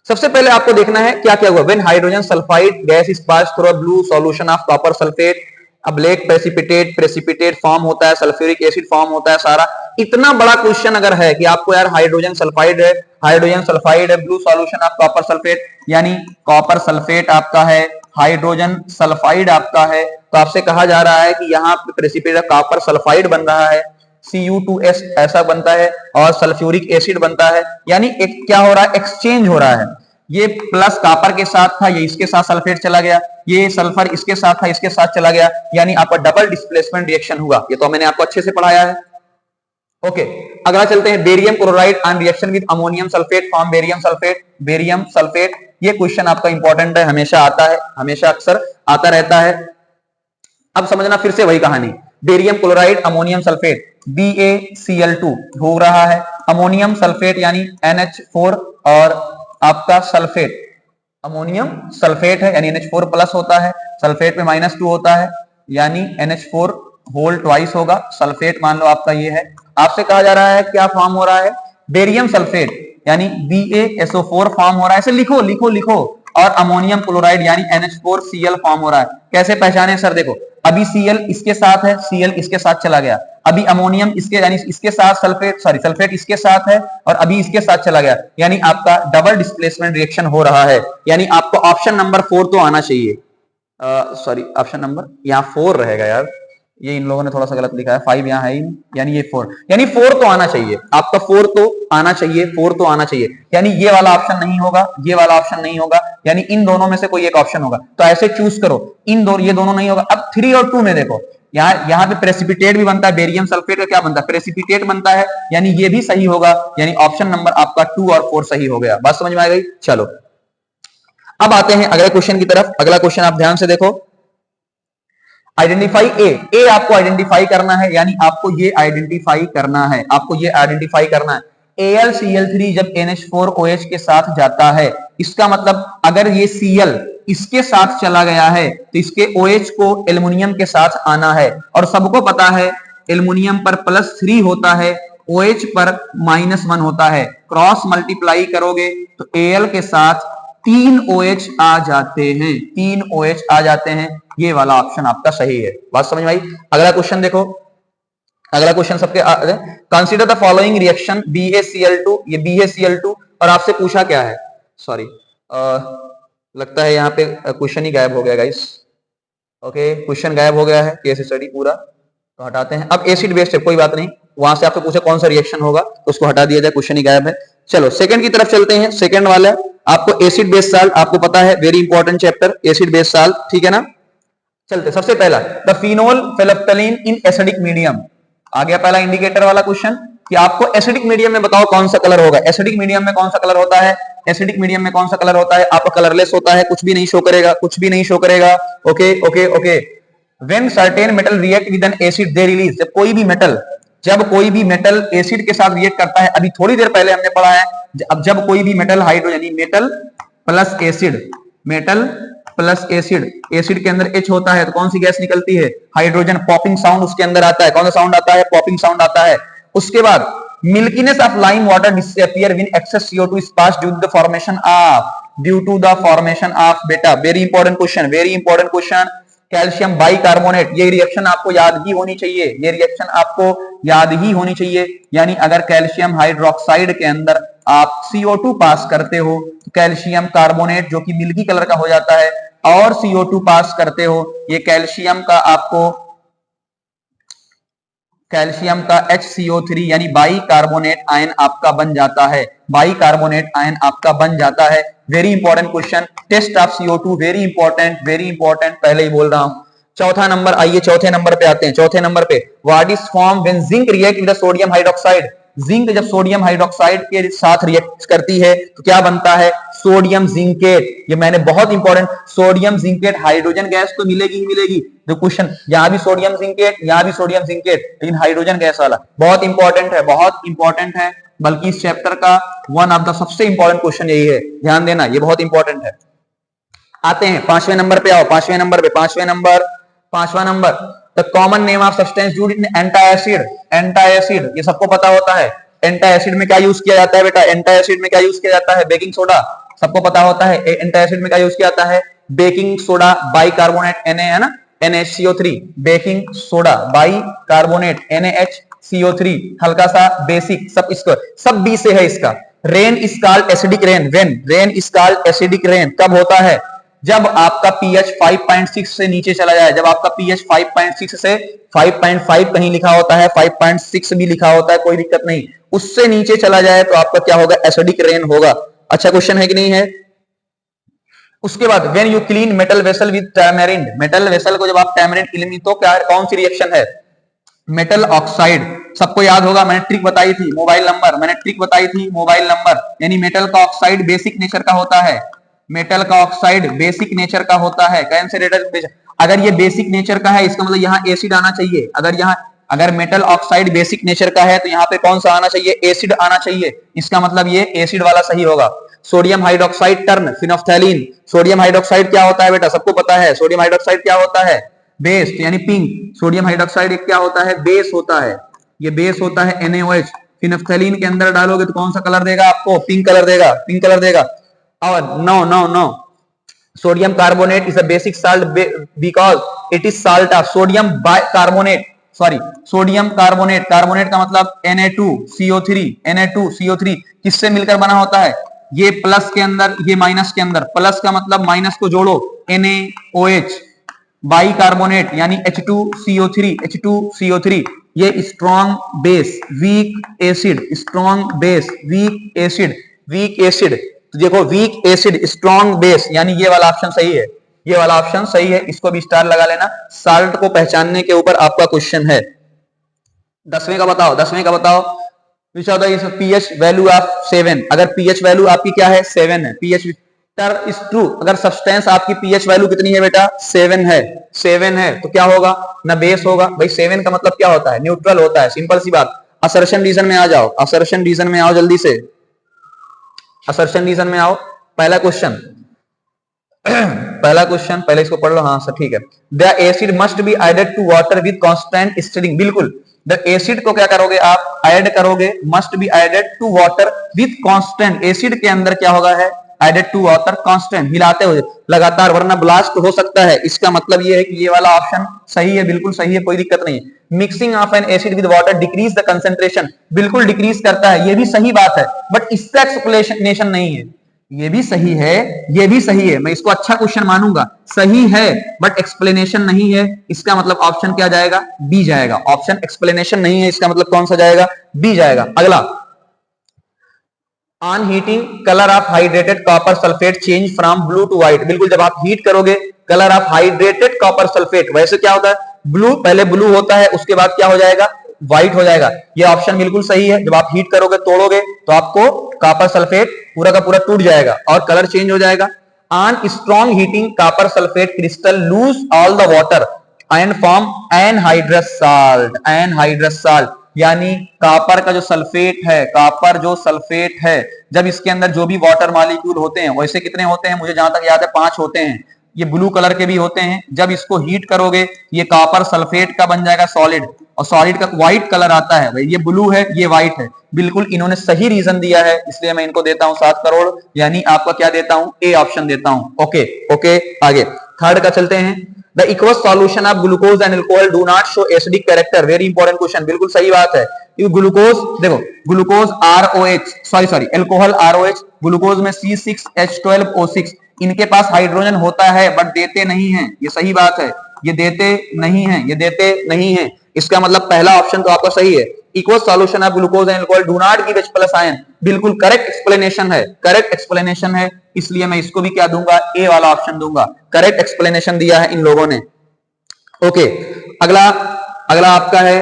सबसे पहले आपको देखना है क्या क्या हुआ। When hydrogen sulphide gas is pass through a blue solution of copper sulphate, अब ब्लैक प्रेसिपिटेट, प्रेसिपिटेट फॉर्म होता है, सल्फ्यूरिक एसिड फॉर्म होता है, सारा इतना बड़ा क्वेश्चन अगर है कि आपको यार हाइड्रोजन सल्फाइड है, हाइड्रोजन सल्फाइड है, blue solution of copper sulphate, यानी कॉपर सल्फेट आपका है, हाइड्रोजन सल्फाइड आपका है, तो आपसे कहा जा रहा है कि यहाँ पे प्रेसिपिटेट कॉपर सल्फाइड बन रहा है, Cu2S ऐसा बनता है और सल्फ्यूरिक एसिड बनता है, यानी एक क्या हो रहा है, एक्सचेंज हो रहा है। ये प्लस कॉपर के साथ था, ये इसके साथ सल्फेट चला गया, ये सल्फर इसके साथ था, इसके साथ चला गया, यानी आपका डबल डिस्प्लेसमेंट रिएक्शन हुआ। ये तो मैंने आपको अच्छे से पढ़ाया है। ओके, अगला चलते हैं, barium chloride on reaction with ammonium sulphate form barium sulphate, barium sulphate, ये क्वेश्चन आपका इंपॉर्टेंट है, हमेशा आता है, हमेशा अक्सर आता रहता है। अब समझना फिर से वही कहानी, barium chloride ammonium sulphate BaCl2 हो रहा है, अमोनियम सल्फेट यानी NH4 और आपका सल्फेट, अमोनियम सल्फेट है यानी NH4 प्लस होता है, सल्फेट में -2 होता है यानी NH4 होल ट्वाइस होगा, सल्फेट मान लो आपका ये है। आपसे कहा जा रहा है क्या फॉर्म हो रहा है, बेरियम सल्फेट यानी BaSO4 फॉर्म हो रहा है, ऐसे लिखो लिखो लिखो, और अमोनियम क्लोराइड यानी NH4Cl फॉर्म हो रहा है। कैसे पहचाने सर, देखो अभी Cl इसके साथ है, Cl इसके साथ चला गया, अभी अमोनियम इसके यानी इसके साथ सल्फेट सल्फेट इसके साथ है और अभी इसके साथ चला गया, यानी आपका डबल डिस्प्लेसमेंट रिएक्शन हो रहा है, यानी आपको ऑप्शन नंबर 4 तो आना चाहिए। सॉरी ऑप्शन नंबर यहाँ 4 रहेगा यार, ये इन लोगों ने थोड़ा सा गलत लिखा है, 5 यहाँ है ही, यानी ये 4, यानी 4 तो आना चाहिए आपका, 4 तो आना चाहिए, 4 तो आना चाहिए, यानी ये वाला ऑप्शन नहीं होगा, ये वाला ऑप्शन नहीं होगा, यानी इन दोनों में से कोई एक ऑप्शन होगा, तो ऐसे चूज करो, इन दोनों, ये दोनों नहीं होगा। अब 3 और 2 में देखो, यहाँ पे प्रेसिपिटेट भी बनता है, बेरियम सल्फेट का क्या बनता है, प्रेसिपिटेट बनता है, यानी ये भी सही होगा, यानी ऑप्शन नंबर आपका 2 और 4 सही हो गया। बात समझ में आ गई? चलो अब आते हैं अगले क्वेश्चन की तरफ। अगला क्वेश्चन आप ध्यान से देखो, आइडेंटिफाई ए आपको आइडेंटिफाई करना है, यानी आपको ये आइडेंटिफाई करना है, आपको ये आइडेंटिफाई करना है। AlCl3 जब NH4OH के साथ जाता है, इसका मतलब अगर ये Cl इसके साथ चला गया है तो इसके OH को एल्युमिनियम के साथ आना है, और सबको पता है एल्युमिनियम पर +3 होता है, OH पर -1 होता है, क्रॉस मल्टीप्लाई करोगे तो Al के साथ 3 OH आ जाते हैं, 3 OH आ जाते हैं, ये वाला ऑप्शन आपका सही है। बात समझ में आई? अगला क्वेश्चन देखो, अगला क्वेश्चन सबके, consider the following reaction BaCl2, ये BaCl2, और आपसे पूछा क्या है, सॉरी लगता है यहाँ पे क्वेश्चन ही गायब हो गया गाइस। ओके, क्वेश्चन गायब हो गया है, केस स्टडी पूरा तो हटाते हैं। अब एसिड बेस्ड है, कोई बात नहीं, वहां से आपसे पूछे कौन सा रिएक्शन होगा तो उसको हटा दिया जाए, क्वेश्चन ही गायब है। चलो सेकंड की तरफ चलते हैं। सेकंड वाला आपको एसिड बेस साल्ट, आपको पता है very important chapter acid base salt, ठीक है ना। चलते सबसे पहला, the phenolphthalein in acidic medium, आ गया पहला इंडिकेटर वाला क्वेश्चन कि आपको एसिडिक मीडियम में बताओ कौन सा कलर होगा। एसिडिक मीडियम में कौन सा कलर होता है, एसिडिक मीडियम में कौन सा कलर होता है, आपका कलरलेस होता है, कुछ भी नहीं शो करेगा, कुछ भी नहीं शो करेगा। Okay okay okay, when certain metal react with N acid they release, जब कोई भी मेटल एसिड के साथ रिएक्ट करता है, अभी थोड़ी देर पहले हमने पढ़ा है, अब जब कोई भी metal hydrogen metal plus acid, metal plus acid, acid के अंदर H होता है तो कौन सी गैस निकलती है, हाइड्रोजन, पॉपिंग साउंड उसके अंदर आता है, कौन सा साउंड आता है, पॉपिंग साउंड आता है। उसके बाद milkiness of lime water disappear when excess CO2 is passed due to the formation of बेटा, very important question, very important question, calcium bicarbonate, ये रिएक्शन आपको याद ही होनी चाहिए, ये रिएक्शन आपको याद ही होनी चाहिए, यानी अगर कैल्शियम हाइड्रोक्साइड के अंदर आप CO2 पास करते हो तो कैल्शियम कार्बोनेट जो कि मिल्की कलर का हो जाता है, और CO2 पास करते हो, ये कैल्शियम का आपको, कैल्शियम का HCO3 यानी बाइकार्बोनेट आयन आपका बन जाता है, बाइकार्बोनेट आयन आपका बन जाता है। Very important question, test of CO2, very important, very important, पहले ही बोल रहा हूं। चौथा नंबर, आइए चौथे नंबर पे आते हैं। चौथे नंबर पे what is form when zinc react with sodium hydroxide. Zinc जब सोडियम हाइड्रोक्साइड के साथ रिएक्ट करती है तो क्या बनता है? Sodium zincate. ये मैंने बहुत important, sodium zincate, hydrogen gas तो मिलेगी ही मिलेगी। जो क्वेश्चन यहां भी सोडियम जिंकेट, यहां भी सोडियम जिंकेट, लेकिन हाइड्रोजन गैस वाला बहुत इंपॉर्टेंट है, बहुत इंपॉर्टेंट है। बल्कि इस चैप्टर का वन ऑफ द सबसे इंपॉर्टेंट क्वेश्चन यही है, ध्यान देना, ये बहुत इंपॉर्टेंट है। आते हैं पांचवें नंबर पे, आओ पांचवें नंबर पे। पांचवा number, the common name of substance used in antacid. Antacid ये सबको पता होता है। एंटासिड में क्या यूज किया जाता है बेटा? एंटासिड में क्या यूज किया जाता है? बेकिंग सोडा, सबको पता होता है। एंटासिड में क्या यूज किया जाता है? बेकिंग सोडा, बाइकार्बोनेट Na है ना, NaCO3, baking soda, bicarbonate NaHCO3, हल्का सा बेसिक, सब इसको सब बी से है इसका। Rain is called acidic rain when, rain is called acidic rain कब होता है? जब आपका pH 5.6 से नीचे चला जाए। जब आपका pH 5.6 से 5.5 कहीं लिखा होता है, 5.6 भी लिखा होता है, कोई दिक्कत नहीं, उससे नीचे चला जाए तो आपका क्या होगा? एसिडिक रेन होगा। अच्छा क्वेश्चन है कि नहीं है? उसके बाद when you clean metal vessel with tamarind, metal vessel को जब आप टैमरिंड क्लीन, तो क्या कौन सी रिएक्शन है? मेटल ऑक्साइड, सबको याद होगा, मैंने ट्रिक बताई थी, मोबाइल नंबर, मैंने ट्रिक बताई थी, मोबाइल नंबर। यानी मेटल का ऑक्साइड बेसिक नेचर का होता है, मेटल का ऑक्साइड बेसिक नेचर का होता है। कैंसर, अगर ये बेसिक नेचर का है इसका मतलब यहाँ एसिड आना चाहिए। अगर मेटल ऑक्साइड बेसिक नेचर का है तो यहाँ पे कौन सा आना चाहिए? एसिड आना चाहिए। इसका मतलब ये एसिड वाला सही होगा। Sodium hydroxide turn phenolphthalein. Sodium hydroxide क्या होता है बेटा? सबको पता है सोडियम हाइड्रोक्साइड क्या होता है? बेस, यानी पिंक। सोडियम हाइड्रोक्साइड क्या होता है? बेस होता है। ये बेस होता है NaOH। फिनोफ्थैलीन के अंदर डालोगे तो कौन सा कलर देगा आपको? पिंक कलर देगा, पिंक कलर देगा। और no, sodium carbonate is a basic salt because it is salt of sodium bicarbonate, sorry sodium carbonate, carbonate का मतलब Na2CO3, Na2CO3 किससे मिलकर बना होता है? ये प्लस के अंदर, ये माइनस के अंदर, प्लस का मतलब माइनस को जोड़ो, NaOH, बाइकार्बोनेट यानी H2CO3, ये strong base, weak acid, strong base, weak acid, weak acid. तो देखो वीक एसिड स्ट्रॉन्ग बेस, यानी ये वाला ऑप्शन सही है, ये वाला ऑप्शन सही है, इसको भी स्टार लगा लेना। साल्ट को पहचानने के ऊपर आपका क्वेश्चन है। 10वें का बताओ, 10वें का बताओ। pH वैल्यू ऑफ 7, अगर pH वैल्यू आपकी क्या है? 7 है। pH इज ट्रू, अगर सब्सटेंस आपकी pH वैल्यू कितनी है बेटा? 7 है, 7 है, तो क्या होगा? ना बेस होगा भाई। 7 का मतलब क्या होता है? न्यूट्रल होता है, सिंपल सी बात। असर्शन रीजन में आ जाओ, असर्शन रीजन में आओ जल्दी से, असर्शन रीजन में आओ। पहला क्वेश्चन पहला क्वेश्चन पहले इसको पढ़ लो, हाँ सर ठीक है। The acid must be added to water with constant stirring, बिल्कुल। द एसिड को क्या करोगे आप? ऐड करोगे, must be added to water with constant, acid के अंदर क्या होगा? है एडेड टू वाटर कांस्टेंट, हिलाते हुए लगातार, वरना ब्लास्ट हो सकता है। इसका मतलब ये है कि ये वाला ऑप्शन सही है, बिल्कुल सही है, कोई दिक्कत नहीं है। Mixing of N acid with water decrease the concentration, बिल्कुल डिक्रीज करता है, ये भी सही बात है, बट इसका एक्सप्लेनेशन नहीं है। ये भी सही है, ये भी सही है, मैं इसको अच्छा क्वेश्चन मानूंगा, सही है, बट एक्सप्लेनेशन नहीं है। इसका मतलब ऑप्शन क्या जाएगा? बी जाएगा। ऑप्शन एक्सप्लेनेशन नहीं है, इसका मतलब कौन सा जाएगा? बी जाएगा। अगला, on heating colour of hydrated copper sulphate change from blue to white, बिल्कुल जब आप हीट करोगे colour of hydrated copper sulphate, वैसे क्या होता है? ब्लू, पहले ब्लू होता है, उसके बाद क्या हो जाएगा? व्हाइट हो जाएगा। ये ऑप्शन बिल्कुल सही है। जब आप हीट करोगे, तोड़ोगे, तो आपको कॉपर सल्फेट पूरा का पूरा टूट जाएगा और कलर चेंज हो जाएगा। On strong heating copper sulphate crystal lose all the water and form anhydrous salt, anhydrous salt यानी कॉपर का जो सल्फेट है, कॉपर जो सल्फेट है, जब इसके अंदर जो भी वाटर मॉलिक्यूल होते हैं, वैसे कितने होते हैं? मुझे जहां तक याद है 5 होते हैं। ये ब्लू कलर के भी होते हैं। जब इसको हीट करोगे, ये कॉपर सल्फेट का बन जाएगा सॉलिड, और सॉलिड का व्हाइट कलर आता है। भाई ये ब्लू है, ये व्हाइट है, बिल्कुल इन्होंने सही रीजन दिया है, इसलिए मैं इनको देता हूं 7 करोड़, यानी आपका क्या देता हूं? ए ऑप्शन देता हूं। ओके ओके, आगे थर्ड का चलते हैं। The equals solution of glucose and alcohol do not show acidic character, very important question, बिल्कुल सही बात है। ग्लूकोज देखो, glucose ROH, sorry alcohol ROH, glucose में C6H12O6, इनके पास हाइड्रोजन होता है बट देते नहीं है, ये सही बात है, ये देते नहीं है, ये देते नहीं है। इसका मतलब पहला ऑप्शन तो आपका सही है। Equals solution of glucose and alcohol do not give H+ ion, बिल्कुल करेक्ट एक्सप्लेनेशन है, करेक्ट एक्सप्लेनेशन है, इसलिए मैं इसको भी क्या दूंगा? ए वाला ऑप्शन दूंगा। करेक्ट एक्सप्लेनेशन दिया है इन लोगों ने। ओके, अगला अगला आपका है,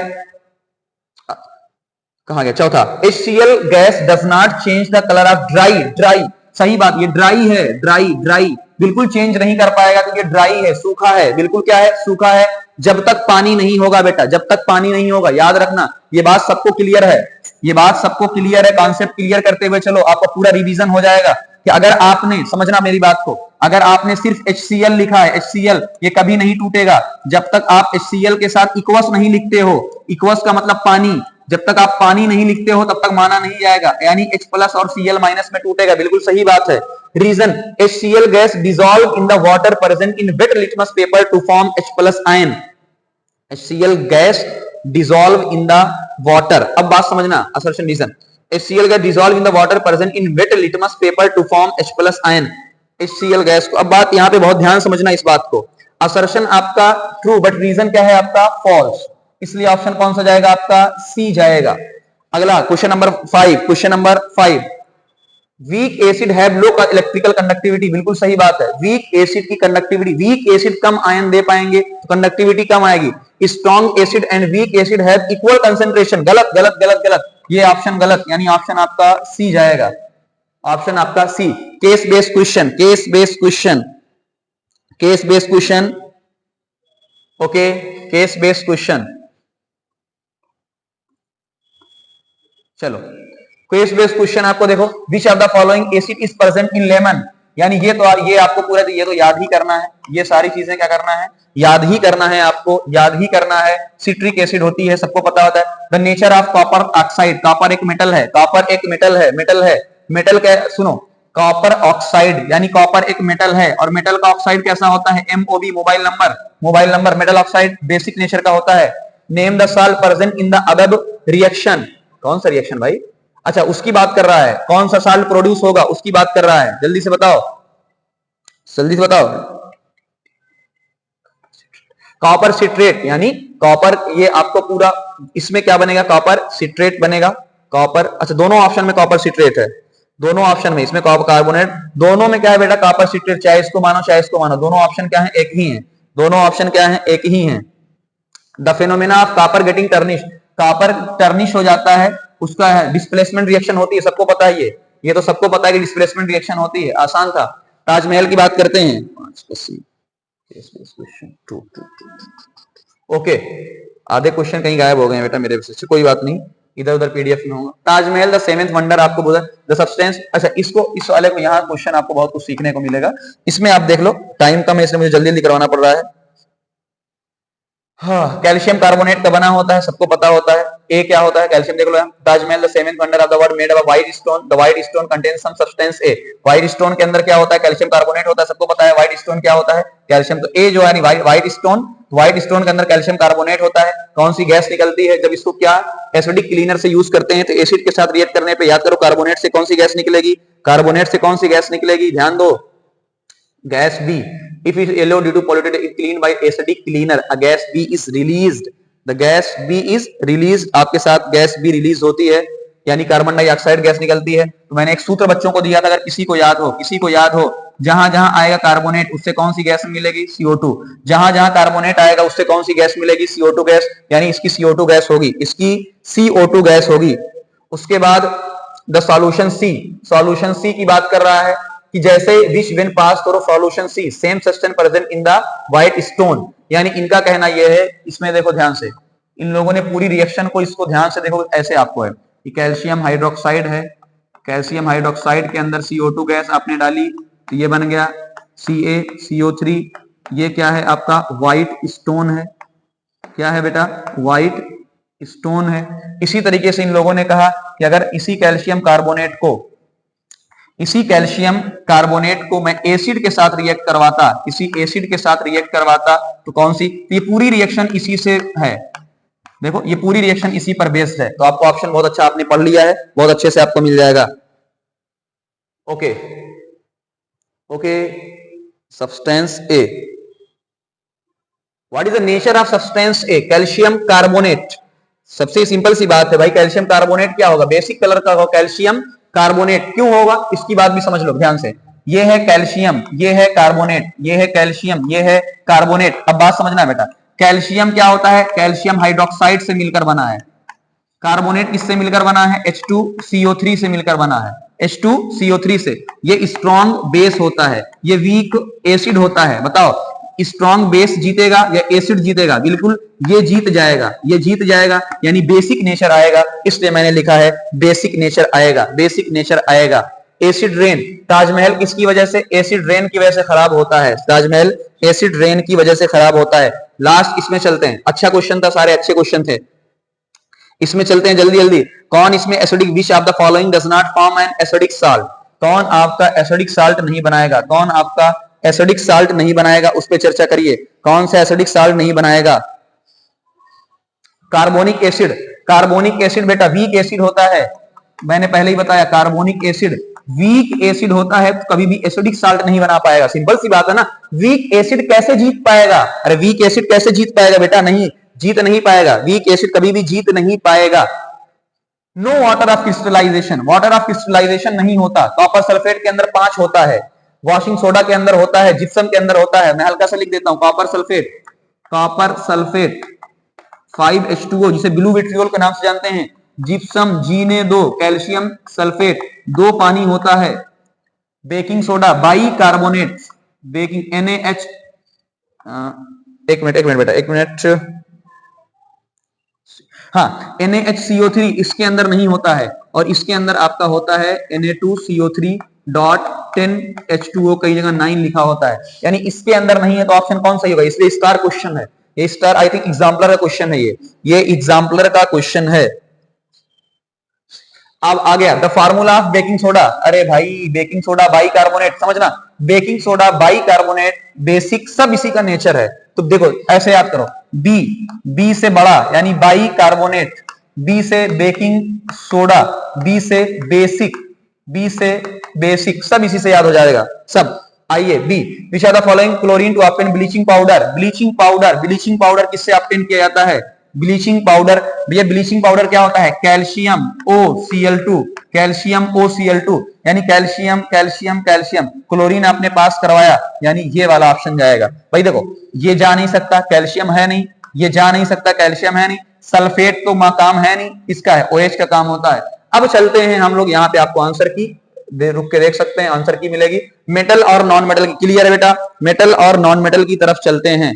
कहां गया, चौथा, HCl gas does not change the colour of dry. Dry, सही बात, ये ड्राई है, ड्राई ड्राई बिल्कुल चेंज नहीं कर पाएगा क्योंकि ड्राई है, सूखा है, बिल्कुल क्या है, सूखा है। जब तक पानी नहीं होगा बेटा, जब तक पानी नहीं होगा, याद रखना, ये बात सबको क्लियर है, ये बात सबको क्लियर है। कॉन्सेप्ट क्लियर करते हुए चलो, आपका पूरा रिवीजन हो जाएगा कि अगर आपने, समझना मेरी बात को, अगर आपने सिर्फ HCl लिखा है, HCl ये कभी नहीं टूटेगा जब तक आप HCl के साथ इक्वस नहीं लिखते हो। इक्वस का मतलब पानी, जब तक आप पानी नहीं लिखते हो तब तक माना नहीं जाएगा, यानी H प्लस और Cl माइनस में टूटेगा, बिल्कुल सही बात है। Reason, HCl gas dissolve in the water present in wet litmus paper to form H plus ion. HCl gas dissolve in the water, अब बात समझना, assertion reason, HCl gas dissolve in the water present in wet litmus paper to form H plus ion. HCl gas को, अब बात यहां पे बहुत ध्यान समझना इस बात को, असर्शन आपका ट्रू बट रीजन क्या है आपका फॉल्स, इसलिए ऑप्शन कौन सा जाएगा आपका, सी जाएगा। अगला question number 5, question number 5, weak acid have low electrical conductivity, बिल्कुल सही बात है, वीक एसिड की कंडक्टिविटी, वीक एसिड कम आयन दे पाएंगे तो कंडक्टिविटी कम आएगी। Strong acid and weak acid have equal concentration, गलत गलत गलत गलत, ये ऑप्शन गलत, यानी ऑप्शन आपका सी जाएगा, ऑप्शन आपका C. Case based question, case based question, case based question, okay, case based question, चलो केस बेस्ड क्वेश्चन आपको देखो, which of the following acid is present in lemon, यानी ये तो, ये आपको पूरा, ये तो याद ही करना है, ये सारी चीजें क्या करना है, याद ही करना है, आपको याद ही करना है। सिट्रिक एसिड होती है, सबको पता होता है। The nature of copper oxide, copper एक मेटल है, कॉपर एक मेटल है, मेटल है, मेटल क्या, सुनो, कॉपर ऑक्साइड यानी कॉपर एक मेटल है, और मेटल का ऑक्साइड कैसा होता है, MOB, mobile number, mobile number, metal oxide basic nature का होता है। Name the salt present in the above reaction, कौन सा रिएक्शन भाई, अच्छा उसकी बात कर रहा है, कौन सा साल्ट प्रोड्यूस होगा उसकी बात कर रहा है, जल्दी से बताओ, जल्दी से बताओ। कॉपर सिट्रेट, यानी कॉपर, ये आपको पूरा, इसमें क्या बनेगा, कॉपर सिट्रेट बनेगा, कॉपर, अच्छा दोनों ऑप्शन में कॉपर सिट्रेट है, दोनों ऑप्शन में, इसमें कॉपर कार्बोनेट, दोनों में क्या है बेटा, कॉपर सिट्रेट, चाहे इसको मानो चाहे इसको मानो, दोनों ऑप्शन क्या है, एक ही है, दोनों ऑप्शन क्या है, एक ही है। The phenomena of copper getting tarnish, copper tarnish हो जाता है, उसका डिस्प्लेसमेंट रिएक्शन होती है, सबको पता है ये तो सबको पता है कि डिस्प्लेसमेंट रिएक्शन होती है, आसान था। ताजमहल की बात करते हैं, ओके, आधे क्वेश्चन कहीं गायब हो गए बेटा मेरे से, कोई बात नहीं, इधर उधर पीडीएफ में होगा। ताजमहल द सेवेंथ वंडर आपको बोला, द सब्सटेंस, अच्छा इसको, इस वाले को, यहाँ क्वेश्चन आपको बहुत कुछ सीखने को मिलेगा, इसमें आप देख लो, टाइम कम है इसलिए मुझे जल्दी जल्दी करवाना पड़ रहा है। हाँ, कैल्शियम कार्बोनेट का बना होता है, सबको पता होता है। ए क्या होता है, कैल्शियम देख लो। Taj Mahal the seventh wonder of the world made of white stone, the white stone contains some substance A, white stone के अंदर क्या होता है, कैल्शियम कार्बोनेट होता है, सबको पता है। व्हाइट स्टोन क्या होता है, कैल्शियम, तो ए जो है व्हाइट स्टोन, व्हाइट स्टोन के अंदर कैल्शियम कार्बोनेट होता है। कौन सी गैस निकलती है जब इसको क्या एसिडिक क्लीनर से यूज करते हैं, तो एसिड के साथ रिएक्ट करने पे याद करो, कार्बोनेट से कौन सी गैस निकलेगी, कार्बोनेट से कौन सी गैस निकलेगी, ध्यान दो, gas B. If it is yellow due to polluted, it cleaned by acidic cleaner. A gas B is released. The gas B is released. आपके साथ गैस B रिलीज होती है, यानी कार्बन डाइऑक्साइड गैस निकलती है। तो मैंने एक सूत्र बच्चों को दिया था, अगर किसी को याद हो, किसी को याद हो, जहां जहां आएगा कार्बोनेट उससे कौन सी गैस मिलेगी, CO2। जहां जहां कार्बोनेट आएगा उससे कौन सी गैस मिलेगी, CO2 गैस, यानी इसकी CO2 गैस होगी, इसकी CO2 गैस होगी। उसके बाद the solution C, solution C की बात कर रहा है कि जैसे विच व्हेन पास करो solution C, same substance present in the white stone, यानी इनका कहना यह है, इसमें देखो ध्यान से, इन लोगों ने पूरी रिएक्शन को, इसको ध्यान से देखो, ऐसे आपको है कि कैल्शियम हाइड्रोक्साइड है, कैल्शियम हाइड्रोक्साइड के अंदर CO2 गैस आपने डाली, तो ये बन गया CaCO3, ये क्या है आपका व्हाइट स्टोन है, क्या है बेटा, व्हाइट स्टोन है। इसी तरीके से इन लोगों ने कहा कि अगर इसी कैल्शियम कार्बोनेट को, इसी कैल्शियम कार्बोनेट को मैं एसिड के साथ रिएक्ट करवाता, इसी एसिड के साथ रिएक्ट करवाता, तो कौन सी, तो ये पूरी रिएक्शन इसी से है, देखो ये पूरी रिएक्शन इसी पर बेस्ड है। तो आपको ऑप्शन बहुत अच्छा आपने पढ़ लिया है, बहुत अच्छे से आपको मिल जाएगा। Okay okay, substance A, what is the nature of substance A, calcium carbonate. सबसे सिंपल सी बात है भाई, कैल्शियम कार्बोनेट क्या होगा, बेसिक कलर का होगा, कैल्शियम कार्बोनेट क्यों होगा, इसकी बात भी समझ लो ध्यान से। ये है कैल्शियम, ये है कार्बोनेट, ये है कैल्शियम, ये है कार्बोनेट। अब बात समझना है बेटा, कैल्शियम क्या होता है, कैल्शियम हाइड्रोक्साइड से मिलकर बना है। कार्बोनेट किससे मिलकर बना है, H2CO3 से मिलकर बना है, H2CO3 से। ये स्ट्रॉन्ग बेस होता है, ये वीक एसिड होता है। बताओ स्ट्रॉन्ग बेस जीतेगा या एसिड जीतेगा? बिल्कुल ये जीत जाएगा, ये जीत जाएगा, यानी बेसिक नेचर आएगा। इसलिए मैंने लिखा है बेसिक नेचर आएगा, बेसिक नेचर आएगा। एसिड रेन, ताजमहल किसकी वजह से, एसिड रेन की वजह से खराब होता है। ताजमहल एसिड रेन की वजह से खराब होता है। लास्ट इसमें चलते हैं, अच्छा क्वेश्चन था, सारे अच्छे क्वेश्चन थे। इसमें चलते हैं जल्दी जल्दी। कौन इसमें acidic, which of the following does not form an acidic salt? कौन आपका एसिडिक साल्ट नहीं बनाएगा, कौन आपका एसिडिक साल्ट नहीं बनाएगा, उस पर चर्चा करिए। कौन सा एसिडिक साल्ट नहीं बनाएगा? Carbonic acid. कार्बोनिक एसिड बेटा वीक एसिड होता है, मैंने पहले ही बताया कार्बोनिक एसिड वीक एसिड होता है, तो कभी भी एसिडिक साल्ट नहीं बना पाएगा। सिंपल सी बात है ना। वीक एसिड कैसे जीत पाएगा? अरे वीक एसिड कैसे जीत पाएगा बेटा? नहीं जीत नहीं पाएगा, वीक एसिड कभी भी जीत नहीं पाएगा। No water of crystallisation, water of crystallisation नहीं होता। कॉपर सल्फेट के अंदर 5 होता है, वॉशिंग सोडा के अंदर होता है, जिप्सम के अंदर होता है। मैं हल्का सा लिख देता हूं, copper sulphate, copper sulphate 5H2O, जिसे ब्लू विट्रियोल के नाम से जानते हैं। जिप्सम G2, कैल्शियम सल्फेट 2 पानी होता है। Baking soda by carbonate, baking NaH, एक मिनट बेटा, एक मिनट। हाँ NaHCO3 इसके अंदर नहीं होता है, और इसके अंदर आपका होता है Na2CO3.10H2O, कई जगह 9 लिखा होता है, यानी इसके अंदर नहीं है। तो ऑप्शन कौन सही होगा? इसलिए स्टार क्वेश्चन है ये, स्टार आई थिंक एग्जाम्पलर का क्वेश्चन है ये एग्जाम्पलर का क्वेश्चन है। अब आ गया the formula of baking soda. अरे भाई बेकिंग सोडा बाई कार्बोनेट, समझना baking soda by carbonate, basic सब इसी का नेचर है। तो देखो ऐसे याद करो, बी से बड़ा यानी बाई कार्बोनेट, बी से बेकिंग सोडा, बी से बेसिक, बी से बेसिक, सब इसी से याद हो जाएगा सब। आइए B, which are the following chlorine to obtain bleaching powder. Bleaching powder, bleaching powder किससे ऑब्टेन किया जाता है? ब्लीचिंग पाउडर, भैया ब्लीचिंग पाउडर क्या होता है? कैल्शियम OCl2, कैल्शियम OCl2, यानी कैल्शियम कैल्शियम कैल्शियम, क्लोरीन आपने पास करवाया, यानी ये वाला ऑप्शन जाएगा। भाई देखो ये जा नहीं सकता, कैल्शियम है नहीं, ये जा नहीं सकता, कैल्शियम है नहीं, सल्फेट तो काम है नहीं, इसका है OH का काम होता है। अब चलते हैं हम लोग यहाँ पे, आपको आंसर की रुक के देख सकते हैं, आंसर की मिलेगी। मेटल और नॉन मेटल, क्लियर है बेटा? मेटल और नॉन मेटल की तरफ चलते हैं,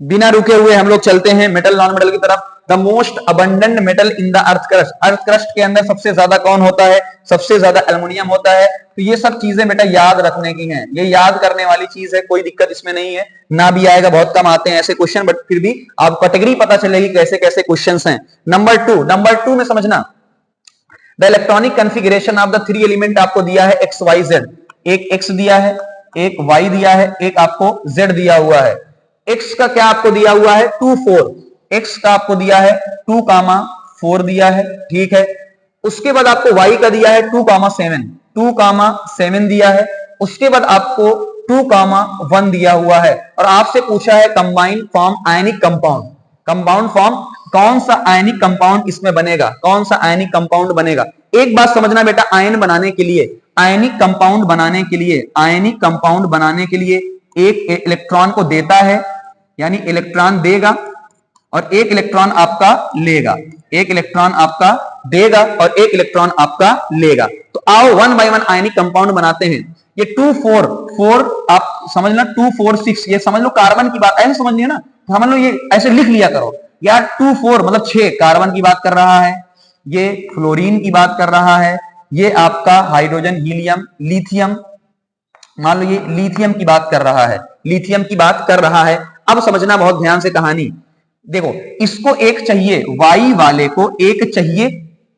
बिना रुके हुए हम लोग चलते हैं मेटल नॉन मेटल की तरफ। The most abundant metal in the earth crust, earth crust के अंदर सबसे ज्यादा कौन होता है? सबसे ज्यादा एल्युमिनियम होता है। तो ये सब चीजें बेटा याद रखने की हैं, ये याद करने वाली चीज है, कोई दिक्कत इसमें नहीं है। ना भी आएगा, बहुत कम आते हैं ऐसे क्वेश्चन, बट फिर भी आप कैटेगरी पता चलेगी कैसे कैसे क्वेश्चन हैं। नंबर टू में समझना, the electronic configuration of the 3 element आपको दिया है XYZ, एक X दिया है, एक Y दिया है, एक आपको Z दिया हुआ है। X का क्या आपको दिया हुआ है? 2 4, X का आपको दिया है 2,4 दिया है, ठीक है। उसके बाद आपको Y का दिया है 2,7 दिया है। उसके बाद आपको 2,1 दिया हुआ है, और आपसे पूछा है combined form ionic compound. Compound form, कौन सा आयनिक कंपाउंड इसमें बनेगा, कौन सा आयनिक कंपाउंड बनेगा? एक बात समझना बेटा, आयन बनाने के लिए, आयनिक कंपाउंड बनाने के लिए, आयनिक कंपाउंड बनाने के लिए एक इलेक्ट्रॉन को देता है, यानी इलेक्ट्रॉन देगा, और एक इलेक्ट्रॉन आपका लेगा, एक इलेक्ट्रॉन आपका देगा और एक इलेक्ट्रॉन आपका लेगा। तो आओ 1 बाय 1 आयनिक कंपाउंड बनाते हैं। ये 2 4 4 आप समझना, 2 4 6, ये समझ लो कार्बन की बात, ऐसे समझ लिया ना, समझ लो, ये ऐसे लिख लिया करो यार। 2 4 मतलब 6 कार्बन की बात कर रहा है, ये फ्लोरीन की बात कर रहा है, ये आपका हाइड्रोजन, हीलियम, लिथियम, मान लो ये लिथियम की बात कर रहा है, लिथियम की बात कर रहा है। अब समझना बहुत ध्यान से कहानी, देखो इसको एक चाहिए, Y वाले को एक चाहिए,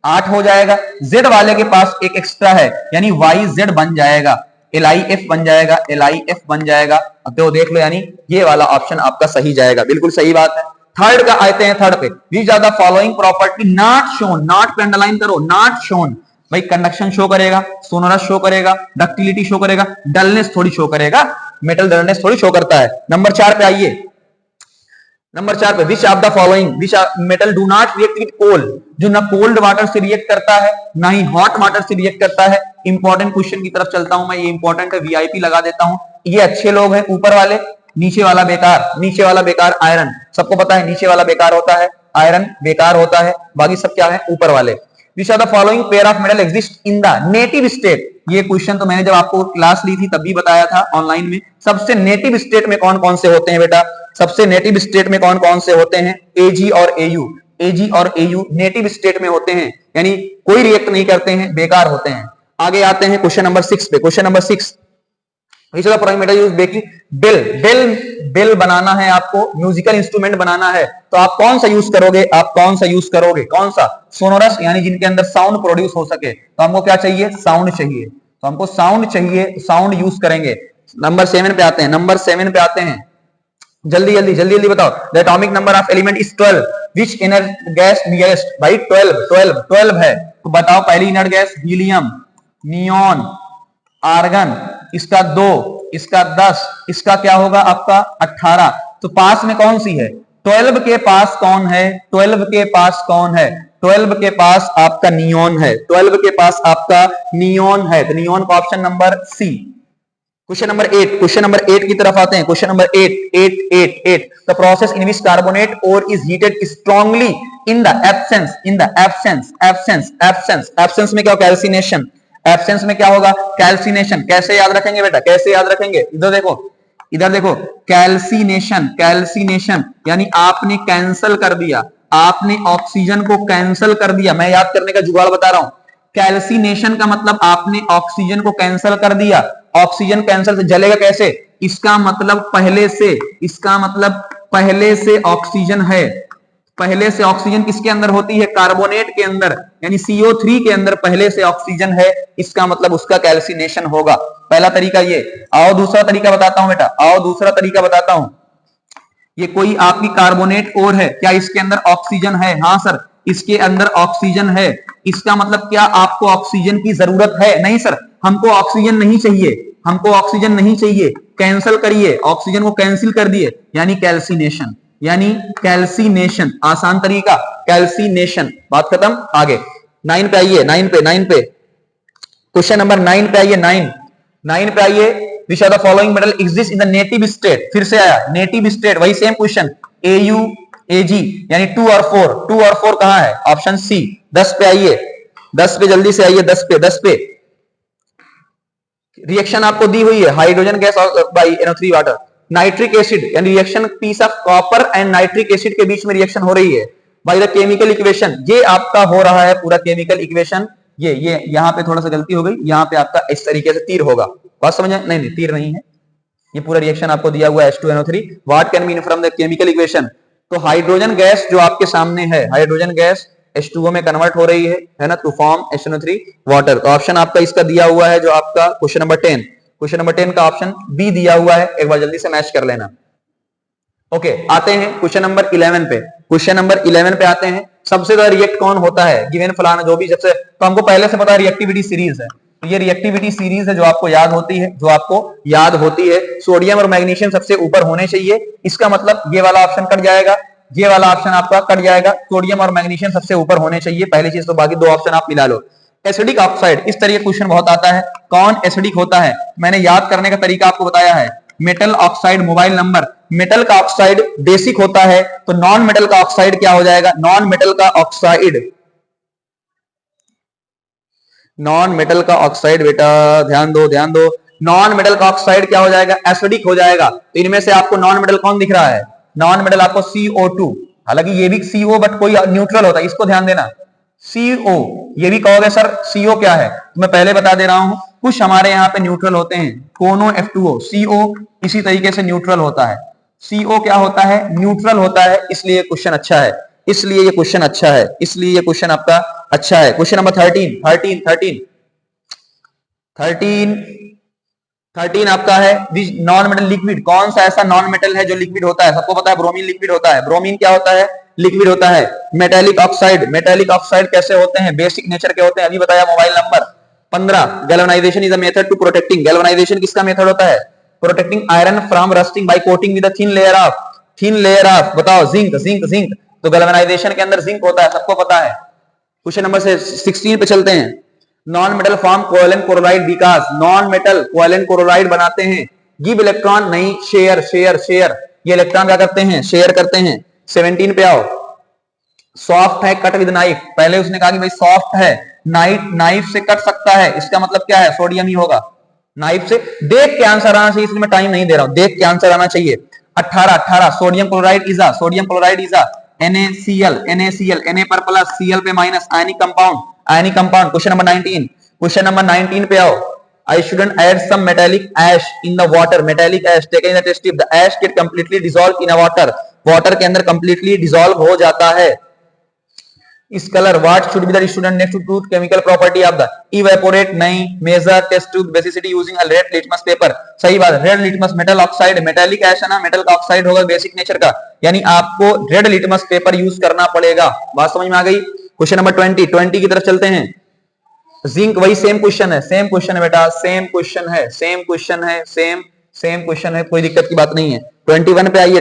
8 हो जाएगा। Z वाले के पास एक एक्स्ट्रा है, यानी YZ बन जाएगा, LiF बन जाएगा, LiF बन जाएगा। अब तो देख लो, यानी ये वाला ऑप्शन आपका सही जाएगा, बिल्कुल सही बात है। थर्ड का आते हैं, थर्ड पे, which are the following property not shown, not पे अंडरलाइन करो, नॉट शोन। भाई कंडक्शन शो करेगा, सोनोरस शो करेगा, डक्टिलिटी शो करेगा, डलनेस थोड़ी शो करेगा, मेटल डलनेस थोड़ी शो करता है। नंबर 4 पे आइए, नंबर 4 पे, which of the following, which metal do not react with cold, जो ना कोल्ड वाटर से रिएक्ट करता है ना ही हॉट वाटर से रिएक्ट करता है। इंपॉर्टेंट क्वेश्चन की तरफ चलता हूं मैं, ये इंपॉर्टेंट है, VIP लगा देता हूं। ये अच्छे लोग हैं ऊपर वाले, नीचे वाला बेकार, नीचे वाला बेकार आयरन, सबको पता है नीचे वाला बेकार होता है, आयरन बेकार होता है, बाकी सब क्या है ऊपर वाले। Which are the following pair of metal exist in the native state. ये क्वेश्चन तो मैंने जब आपको क्लास ली थी तब भी बताया था ऑनलाइन में। सबसे नेटिव स्टेट में कौन कौन से होते हैं बेटा, सबसे नेटिव स्टेट में कौन कौन से होते हैं, एजी और एयू, एजी और एयू नेटिव स्टेट में होते हैं, यानी कोई रिएक्ट नहीं करते हैं, बेकार होते हैं। आगे आते हैं क्वेश्चन नंबर 6 पे। क्वेश्चन नंबर 6, बेल बनाना है आपको, म्यूजिकल इंस्ट्रूमेंट बनाना है, तो आप कौन सा यूज करोगे, आप कौन सा यूज करोगे, कौन सा, सोनोरस, यानी जिनके अंदर साउंड प्रोड्यूस हो सके। तो हमको क्या चाहिए, साउंड चाहिए, तो हमको साउंड चाहिए, साउंड यूज करेंगे। नंबर 7 पे आते हैं, नंबर 7 पे आते हैं, जल्दी जल्दी जल्दी जल्दी बताओ। The atomic number of element is 12, which inert gas nearest, भाई 12 है, तो बताओ पहली inert gas, helium, neon, argon, इसका 2, इसका 10, इसका क्या होगा आपका 18। तो पास में कौन सी है, 12 के पास कौन है, 12 के पास कौन है, 12 के पास आपका नियॉन है, 12 के पास आपका नियॉन है, तो नियॉन का option number C. Question number 8, question number 8 की तरफ आते हैं। Question number 8, the process in which carbonate ore is heated strongly in the absence में क्या हो, कैल्सिनेशन, एब्सेंस में क्या होगा, कैल्सिनेशन। कैसे याद रखेंगे बेटा, कैसे याद रखेंगे, इधर देखो, इधर देखो, कैल्सिनेशन, कैल्सिनेशन यानी आपने कैंसल कर दिया, आपने ऑक्सीजन को कैंसल कर दिया। मैं याद करने का जुगाड़ बता रहा हूं, कैल्सिनेशन का मतलब आपने ऑक्सीजन को कैंसल कर दिया। ऑक्सीजन कैंसल से जलेगा कैसे, इसका मतलब पहले से, इसका मतलब पहले से ऑक्सीजन है, पहले से ऑक्सीजन किसके अंदर होती है, कार्बोनेट के अंदर, यानी CO3 के अंदर पहले से ऑक्सीजन है, इसका मतलब उसका कैल्सिनेशन होगा। पहला तरीका ये। आओ दूसरा तरीका बताता हूं बेटा, आओ दूसरा तरीका बताता हूं। ये कोई आपकी कार्बोनेट और है, क्या इसके अंदर ऑक्सीजन है, हाँ सर इसके अंदर ऑक्सीजन है, इसका मतलब क्या आपको ऑक्सीजन की जरूरत है, नहीं सर हमको ऑक्सीजन नहीं चाहिए, हमको ऑक्सीजन नहीं चाहिए, कैंसिल करिए, ऑक्सीजन को कैंसिल कर दिए, यानी कैल्सिनेशन, यानी कैल्सिनेशन, आसान तरीका कैल्सिनेशन। बात खत्म। आगे 9 पे आइए, 9 पे क्वेश्चन नंबर 9 पे आइए, 9 पे आइए। Which are the following metal exist in the native state, फिर से आया नेटिव स्टेट, वही सेम क्वेश्चन, एयू एजी, यानी 2 और 4, 2 और 4 कहां है, ऑप्शन सी। 10 पे आइए, 10 पे जल्दी से आइए, 10 पे रिएक्शन आपको दी हुई है, hydrogen gas by NO3 water, nitric acid, यानी reaction piece of copper and nitric acid के बीच में रिएक्शन हो रही है बाय द केमिकल इक्वेशन। ये आपका हो रहा है पूरा केमिकल इक्वेशन, ये यहां पे थोड़ा सा गलती हो गई, यहां पे आपका इस तरीके से तीर होगा, बात समझे, नहीं तीर नहीं है, ये पूरा रिएक्शन आपको दिया हुआ है H2NO3, what can be in from the chemical equation. तो हाइड्रोजन गैस जो आपके सामने है, हाइड्रोजन गैस H2O में कन्वर्ट हो रही है ना, टू फॉर्म HNO3 वाटर। तो ऑप्शन आपका इसका दिया हुआ है जो आपका क्वेश्चन नंबर 10, क्वेश्चन नंबर 10 का ऑप्शन बी दिया हुआ है, एक बार जल्दी से मैच कर लेना। ओके, आते हैं क्वेश्चन नंबर 11 पे, क्वेश्चन नंबर 11 पे आते हैं। सबसे ज्यादा रिएक्ट कौन होता है, गिवन फलाना जो भी, सबसे तो हमको पहले से पता है रिएक्टिविटी सीरीज है, तो ये रिएक्टिविटी सीरीज है जो आपको याद होती है, जो आपको याद होती है। सोडियम और मैग्नीशियम सबसे ऊपर होने चाहिए, इसका मतलब ये वाला ऑप्शन कट जाएगा, ये वाला ऑप्शन आपका कट जाएगा, सोडियम और मैग्नीशियम सबसे ऊपर होने चाहिए, पहली चीज। तो बाकी दो ऑप्शन आप मिला लो। एसिडिक ऑक्साइड, इस तरह क्वेश्चन बहुत आता है, कौन एसिडिक होता है, मैंने याद करने का तरीका आपको बताया है। Metal oxide, mobile number, metal का ऑक्साइड बेसिक होता है, तो नॉन मेटल का ऑक्साइड क्या हो जाएगा, नॉन मेटल का ऑक्साइड, नॉन मेटल का ऑक्साइड, बेटा ध्यान दो ध्यान दो, नॉन मेटल का ऑक्साइड क्या हो जाएगा, एसिडिक हो जाएगा। तो इनमें से आपको नॉन मेटल कौन दिख रहा है, नॉन मेटल आपको CO2, हालांकि ये भी CO बट कोई न्यूट्रल होता है, इसको ध्यान देना, CO, ये भी कहोगे सर CO क्या है, तो मैं पहले बता दे रहा हूं, कुछ हमारे यहाँ पे न्यूट्रल होते हैं, कोनो F2O, CO इसी तरीके से न्यूट्रल होता है, CO क्या होता है, न्यूट्रल होता है, इसलिए क्वेश्चन अच्छा है, इसलिए ये क्वेश्चन अच्छा है, इसलिए ये क्वेश्चन आपका अच्छा है। क्वेश्चन नंबर 13 आपका है, नॉन मेटल लिक्विड, कौन सा ऐसा नॉन मेटल है जो लिक्विड होता है, सबको पता है ब्रोमीन लिक्विड होता है, ब्रोमीन क्या होता है, लिक्विड होता है। मेटेलिक ऑक्साइड, मेटेलिक ऑक्साइड कैसे होते हैं, बेसिक नेचर के होते हैं, अभी बताया। Mobile number 15, galvanisation is a method to protecting, galvanisation किसका मेथड होता है, protecting iron from rusting by coating with a thin layer of, बताओ जिंक, तो गैल्वेनाइजेशन के अंदर जिंक होता है, सबको पता है। क्वेश्चन नंबर 16 पे चलते हैं। Non metal form covalent chloride because, non metal covalent chloride बनाते हैं, गिव इलेक्ट्रॉन नहीं, शेयर शेयर शेयर, ये इलेक्ट्रॉन क्या करते हैं, शेयर करते हैं। 17 पे आओ, सॉफ्ट है कट विद नाइफ, पहले उसने कहा कि भाई सॉफ्ट है, नाइफ से कट सकता है, इसका मतलब क्या है, सोडियम ही होगा। नाइफ से देख के आंसर आना चाहिए, इसलिए मैं टाइम नहीं दे रहा हूं, देख के आंसर आना चाहिए। 18 sodium chloride is a, sodium chloride is a NaCl, Na पर प्लस Cl पे minus, ionic compound, ionic compound. Question number 19, question number 19 पे आओ। I shouldn't add some metallic ash in the water. Metallic ash taken in the test tube. The ash get completely dissolved in a water. Water के अंदर completely dissolve हो जाता है। इस colour what should be the student next to chemical property of the, evaporate नहीं, measure test tube basicity using a red litmus paper, सही बात। Red litmus metal oxide, metallic ash है ना, मेटल का ऑक्साइड होगा बेसिक नेचर का, यानी आपको रेड लिटमस पेपर यूज करना पड़ेगा। बात समझ में आ गई। क्वेश्चन नंबर 20 की तरफ चलते हैं। जिंक, वही सेम क्वेश्चन है, सेम क्वेश्चन है बेटा, सेम क्वेश्चन है, सेम क्वेश्चन है, सेम क्वेश्चन है, कोई दिक्कत की बात नहीं है। 21 पे आइए,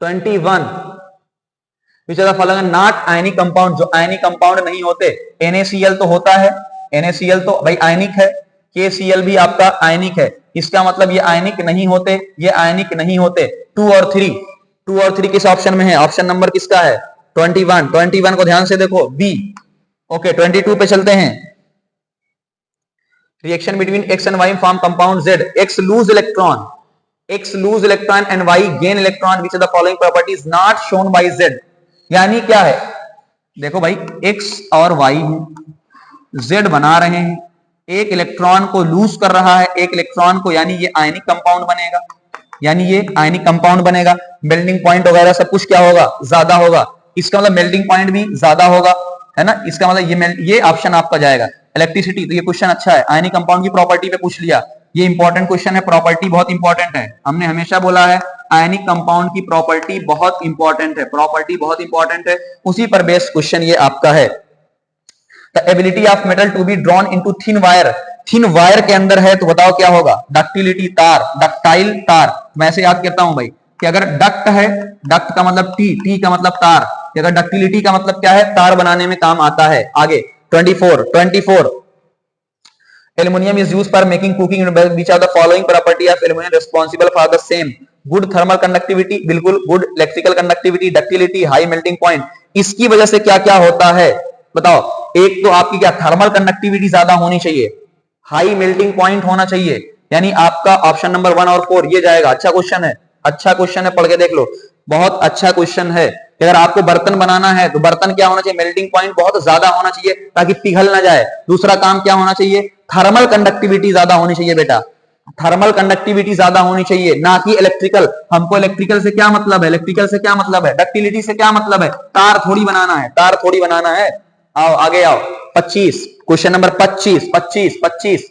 21 which are the following not ionic compound, जो आयनिक कंपाउंड नहीं होते। NaCl तो होता है, NaCl तो भाई आयनिक है, KCl भी आपका आयनिक है, इसका मतलब ये आयनिक नहीं होते, ये आयनिक नहीं होते। 2 और 3 किस ऑप्शन में है, ऑप्शन नंबर किसका है, 21 को ध्यान से देखो, बी। ओके 22 पे चलते हैं। Reaction between X and Y form compound Z, X lose electron and Y gain electron, which are the following properties not shown by Z। यानी क्या है, देखो भाई X और Y है, Z बना रहे हैं, एक इलेक्ट्रॉन को लूज कर रहा है, एक इलेक्ट्रॉन को, यानी ये आयनिक कंपाउंड बनेगा, मेल्टिंग पॉइंट वगैरह सब कुछ क्या होगा, ज्यादा होगा, इसका मतलब मेल्टिंग पॉइंट भी ज्यादा होगा, है ना, इसका मतलब ये ऑप्शन आपका जाएगा। इलेक्ट्रिसिटी, तो ये क्वेश्चन अच्छा है, आयनिक कंपाउंड की प्रॉपर्टी पे पूछ लिया, ये इंपॉर्टेंट क्वेश्चन है, प्रॉपर्टी बहुत इंपॉर्टेंट है, हमने हमेशा बोला है आयनिक कंपाउंड की प्रॉपर्टी बहुत इंपॉर्टेंट है, उसी पर बेस्ड क्वेश्चन ये आपका है। The ability of metal to be drawn into thin wire के अंदर है, तो बताओ क्या होगा, डक्टिलिटी तार, डक्टाइल तार। मैं ऐसे याद करता हूं भाई कि अगर डक्ट है, डक्ट का मतलब टी का मतलब तार, अगर डक्टिलिटी का मतलब क्या है, तार बनाने में काम आता है। आगे 24 aluminium is used for making cooking, which are the following property of aluminium responsible for the same, good thermal conductivity, बिल्कुल good electrical conductivity, ductility, high melting point. इसकी वजह से क्या क्या होता है बताओ, एक तो आपकी क्या, थर्मल कंडक्टिविटी ज्यादा होनी चाहिए, हाई मेल्टिंग पॉइंट होना चाहिए, यानी आपका ऑप्शन नंबर 1 और 4 ये जाएगा। अच्छा क्वेश्चन है, पढ़ के देख लो, बहुत अच्छा क्वेश्चन है। अगर आपको बर्तन बनाना है तो बर्तन क्या होना चाहिए, मेल्टिंग पॉइंट बहुत ज्यादा होना चाहिए ताकि पिघल ना जाए। दूसरा काम क्या होना चाहिए, थर्मल कंडक्टिविटी ज्यादा होनी चाहिए बेटा, थर्मल कंडक्टिविटी ज्यादा होनी चाहिए, ना कि इलेक्ट्रिकल। हमको इलेक्ट्रिकल से क्या मतलब है, डक्टिलिटी से क्या मतलब है, तार थोड़ी बनाना है। आओ आगे आओ, 25 क्वेश्चन नंबर 25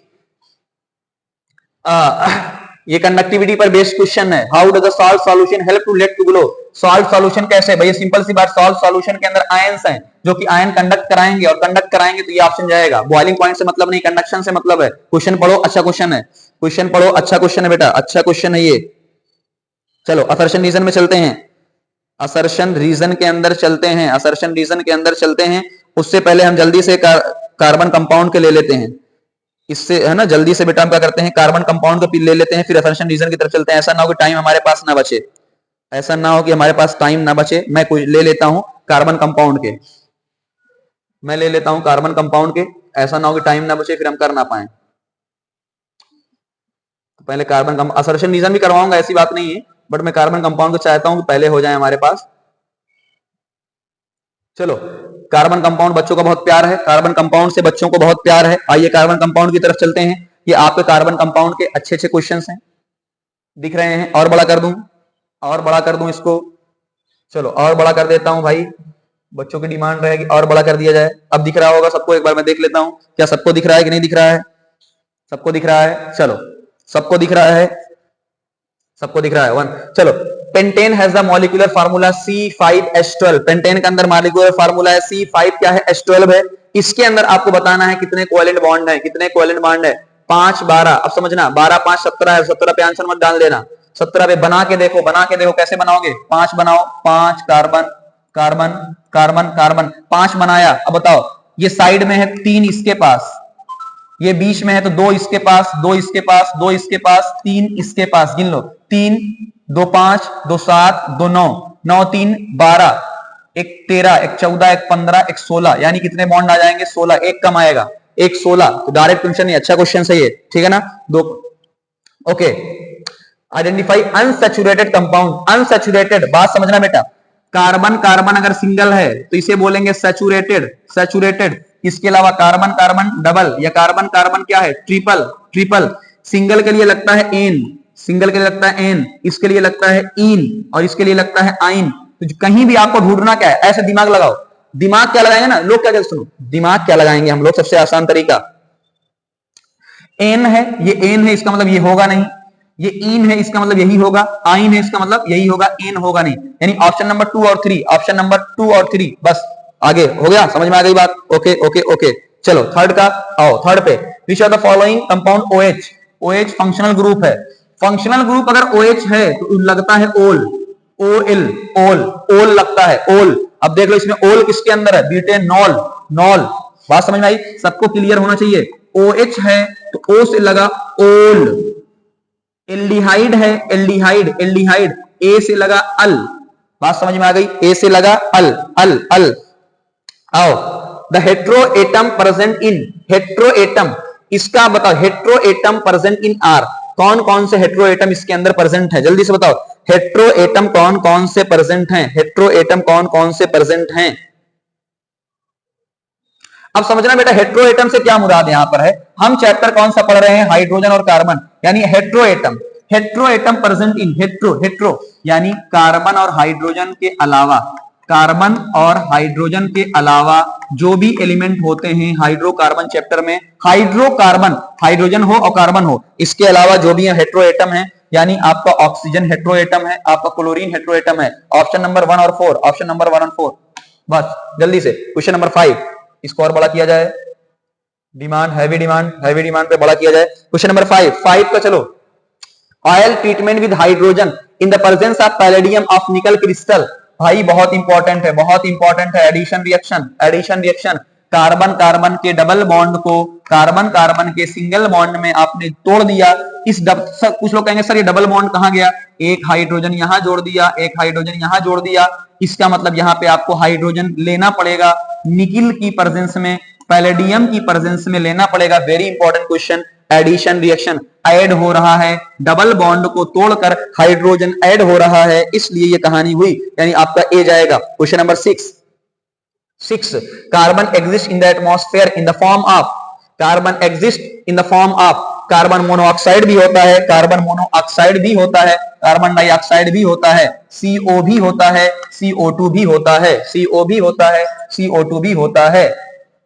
ये कंडक्टिविटी पर बेस्ड क्वेश्चन है। How does the salt solution help to let to glow, salt solution कैसे, भैया सिंपल सी बात, सॉल्ट सॉल्यूशन के अंदर आयंस हैं जो कि आयन कंडक्ट कराएंगे, और कंडक्ट कराएंगे तो ये ऑप्शन जाएगा। बॉइलिंग पॉइंट से मतलब नहीं, कंडक्शन से मतलब है। क्वेश्चन पढ़ो, अच्छा क्वेश्चन है, बेटा, अच्छा क्वेश्चन है ये। चलो असर्शन रीजन में चलते हैं, असर्शन रीजन के अंदर चलते हैं। उससे पहले हम जल्दी से कार्बन कंपाउंड के ले लेते हैं, इससे है ना, जल्दी से बेटा हम क्या करते हैं, कार्बन कंपाउंड को ले लेते हैं, फिर असर्शन रीजन की तरफ चलते हैं। ऐसा ना हो कि टाइम हमारे पास ना बचे, मैं कुछ ले लेता हूं कार्बन कंपाउंड के, ऐसा ना हो कि टाइम ना बचे फिर हम कर ना पाए। तो पहले असर्शन रीजन भी करवाऊंगा, ऐसी बात नहीं है, बट मैं कार्बन कंपाउंड को चाहता हूं कि पहले हो जाए हमारे पास। चलो, कार्बन कंपाउंड बच्चों का बहुत प्यार है, कार्बन कंपाउंड से बच्चों को बहुत प्यार है। आइए कार्बन कंपाउंड की तरफ चलते हैं। ये आपके कार्बन कंपाउंड के अच्छे क्वेश्चंस हैं, दिख रहे हैं। और बड़ा कर दूं इसको, चलो और बड़ा कर देता हूं भाई, बच्चों की डिमांड रहेगी और बड़ा कर दिया जाए। अब दिख रहा होगा सबको, एक बार मैं देख लेता हूं क्या सबको दिख रहा है कि नहीं दिख रहा है। सबको दिख रहा है, चलो सबको दिख रहा है 1। चलो, pentane has the molecular formula C5H12, pentane के अंदर मॉलिक्यूलर फार्मूला है C5 क्या है, H12 है। इसके अंदर आपको बताना है कितने कोवेलेंट बॉन्ड है, 5 12। अब समझना, 12 5 17 है, 17 पे आंसर मत डाल देना, 17 पे बना के देखो कैसे बनाओगे। 5 बनाओ, 5 कार्बन 5 बनाया। अब बताओ, ये साइड में है 3 इसके पास, ये बीच में है तो 2 इसके पास, 2 इसके पास, 2 इसके पास, 3 इसके पास, गिन लो 3 2 5 2 7 2 9 9 3 12, एक 13, एक 14, एक 15, एक 16, यानी कितने बॉन्ड आ जाएंगे 16, एक कम आएगा, एक 16। तो डायरेक्ट क्वेश्चन नहीं, अच्छा क्वेश्चन सही है, ठीक है ना। दो okay. Identify unsaturated compound. Unsaturated बात समझना बेटा, कार्बन कार्बन अगर सिंगल है तो इसे बोलेंगे सैचुरेटेड, सैचुरेटेड। इसके अलावा कार्बन कार्बन डबल या कार्बन कार्बन क्या है ट्रिपल, ट्रिपल। सिंगल के लिए लगता है एन, सिंगल के लिए लगता है एन, इसके लिए लगता है इन और इसके लिए लगता है आइन। तो कहीं भी आपको ढूंढना क्या है, ऐसे दिमाग लगाओ। दिमाग क्या लगाएंगे ना लोग, क्या सुनो, दिमाग क्या लगाएंगे हम लोग, सबसे आसान तरीका, एन है, ये एन है इसका मतलब ये होगा नहीं, ये इन है इसका मतलब यही होगा, आइन है इसका मतलब यही होगा, एन होगा नहीं। यानी ऑप्शन नंबर 2 और 3, ऑप्शन नंबर 2 और 3, बस आगे हो गया, समझ में आ गई बात। ओके ओके ओके, चलो थर्ड का आओ, थर्ड पे which are the following compound OH। OH functional group है। फंक्शनल ग्रुप अगर OH है तो लगता है ओल, OL, ओल, ओल लगता है ओल। अब देख लो इसमें ओल किसके अंदर है, ब्यूटेन नॉल, नॉल। बात समझ में आई, सबको क्लियर होना चाहिए। OH है तो O से लगा ओल। एल्डिहाइड है, एल्डिहाइड, एल्डिहाइड, ए से लगा अल। बात समझ में आ गई, ए से लगा अल, अल, अल। आओ, the hetero atom present in, hetero atom इसका बताओ, hetero atom present in are, कौन कौन से हेट्रो एटम इसके अंदर प्रेजेंट है, जल्दी से बताओ। हेट्रो एटम कौन कौन से प्रेजेंट हैं, हेट्रो एटम कौन कौन से प्रेजेंट हैं। अब समझना बेटा हेट्रो एटम से क्या मुराद यहां पर है, हम चैप्टर कौन सा पढ़ रहे हैं, हाइड्रोजन और कार्बन, यानी hetero atom. Hetero atom present in, hetero, hetero यानी कार्बन और हाइड्रोजन के अलावा, कार्बन और हाइड्रोजन के अलावा जो भी एलिमेंट होते हैं हाइड्रोकार्बन चैप्टर में, हाइड्रोकार्बन हाइड्रोजन हो और कार्बन हो, इसके अलावा जो भी हेट्रो एटम है, यानी आपका ऑक्सीजन हेट्रो एटम है, आपका क्लोरीन हेट्रो एटम है। ऑप्शन नंबर 1 और 4, ऑप्शन नंबर 1 और 4, बस जल्दी से। क्वेश्चन नंबर 5, इसको और बड़ा किया जाए, demand heavy demand, heavy demand पे बड़ा किया जाए। क्वेश्चन नंबर 5, 5 का चलो, oil treatment with hydrogen in the presence of palladium of nickel crystal. भाई बहुत इंपॉर्टेंट है, बहुत इंपॉर्टेंट है। Addition reaction, addition reaction, carbon carbon के डबल बॉन्ड को कार्बन कार्बन के सिंगल बॉन्ड में आपने तोड़ दिया। कुछ लोग कहेंगे सर ये डबल बॉन्ड कहां गया, एक हाइड्रोजन यहां जोड़ दिया, एक हाइड्रोजन यहां जोड़ दिया, इसका मतलब यहां पे आपको हाइड्रोजन लेना पड़ेगा, निकिल की प्रेजेंस में, पैलेडियम की प्रेजेंस में लेना पड़ेगा। Very important question, addition reaction, add हो रहा है, डबल बॉन्ड को तोड़कर हाइड्रोजन ऐड हो रहा है, इसलिए ये कहानी हुई, यानी आपका ए जाएगा। Question number 6, carbon exist in the atmosphere in the form of, carbon exist in the form of, carbon monoxide भी होता है, कार्बन मोनोऑक्साइड भी होता है, कार्बन डाइऑक्साइड भी होता है, CO भी होता है, CO2 भी होता है, CO भी होता है, CO2 भी होता है।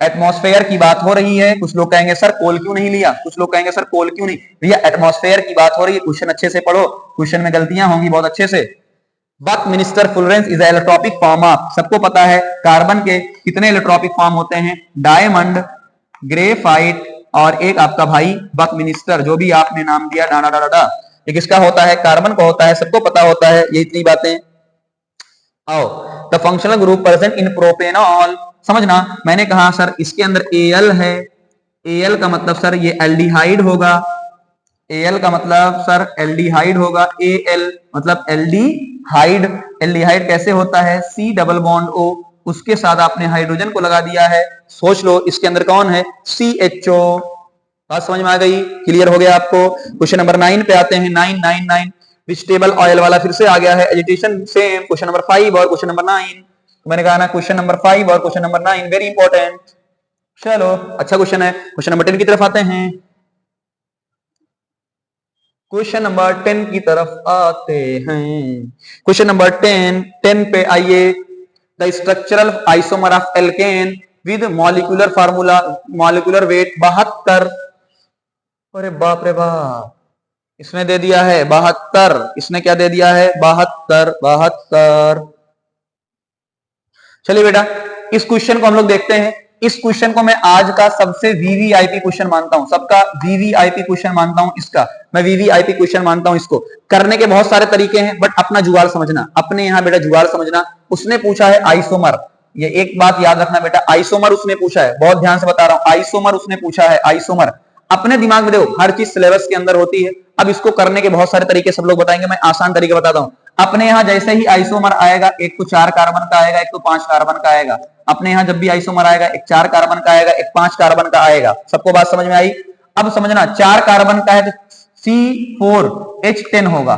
एटमॉस्फेयर की बात हो रही है, कुछ लोग कहेंगे सर कोल क्यों नहीं लिया, कुछ लोग कहेंगे सर कोल क्यों नहीं, भैया एटमॉस्फेयर की बात हो रही है। क्वेश्चन अच्छे से पढ़ो, क्वेश्चन में गलतियां होंगी बहुत अच्छे से। Buckminsterfullerene is allotropic form of, सबको पता है कार्बन के कितने इलेक्ट्रॉपिक फॉर्म होते हैं, डायमंड, ग्रेफाइट और एक आपका भाई बकमिंस्टर, जो भी आपने नाम दिया डाना डा डा, ये किसका होता है, कार्बन का होता है, सबको पता होता है ये इतनी बातें। आओ, the functional group present in propanol, समझना मैंने कहा सर इसके अंदर Al है, Al का मतलब सर ये एल्डिहाइड होगा, Al का मतलब सर एल्डिहाइड होगा, Al मतलब एल्डिहाइड, एल्डिहाइड कैसे होता है, C डबल बॉन्ड O, उसके साथ आपने हाइड्रोजन को लगा दिया है, सोच लो इसके अंदर कौन है, CHO। बात समझ में आ गई, क्लियर हो गया आपको। क्वेश्चन नंबर 9 पे आते हैं, 9 वेजिटेबल ऑयल वाला फिर से आ गया है, एजिटेशन सेम, क्वेश्चन नंबर 5 और क्वेश्चन नंबर 9, मैंने कहा ना क्वेश्चन नंबर 5 और क्वेश्चन नंबर 9 वेरी इंपॉर्टेंट। चलो अच्छा क्वेश्चन है, क्वेश्चन नंबर 10 की तरफ आते हैं, क्वेश्चन नंबर 10 की तरफ आते हैं। क्वेश्चन नंबर 10 पे आइए, the structural isomer of alkene with molecular formula, molecular weight 72, अरे बाप रे बाप, इसने दे दिया है 72, इसने क्या दे दिया है 72। चलिए बेटा इस क्वेश्चन को हम लोग देखते हैं। इस क्वेश्चन को मैं आज का सबसे वीवीआईपी क्वेश्चन मानता हूं, सबका वीवीआईपी क्वेश्चन मानता हूं, इसका मैं वीवीआईपी क्वेश्चन मानता हूं। इसको करने के बहुत सारे तरीके हैं, बट अपना जुगाड़ समझना, अपने यहां बेटा जुगाड़ समझना। उसने पूछा है आइसोमर, ये एक बात याद रखना बेटा, आइसोमर उसने पूछा है, बहुत ध्यान से बता रहा हूं, आइसोमर उसने पूछा है, आइसोमर। अपने दिमाग में देखो हर चीज सिलेबस के अंदर होती है। अब इसको करने के बहुत सारे तरीके सब लोग बताएंगे, मैं आसान तरीके बताता हूं। अपने यहां जैसे ही आइसोमर आएगा, एक तो 4 कार्बन का आएगा, एक तो 5 कार्बन का आएगा। अपने यहां जब भी आइसोमर आएगा, एक 4 कार्बन का आएगा, एक 5 कार्बन का आएगा। सबको बात समझ में आई? अब समझना, 4 कार्बन का है तो C4H10 होगा,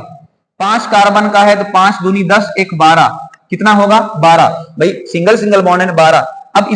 5 कार्बन का है तो 5 दूनी 10, एक 12, कितना होगा 12। भाई सिंगल सिंगल बॉन्ड है 12। अब इस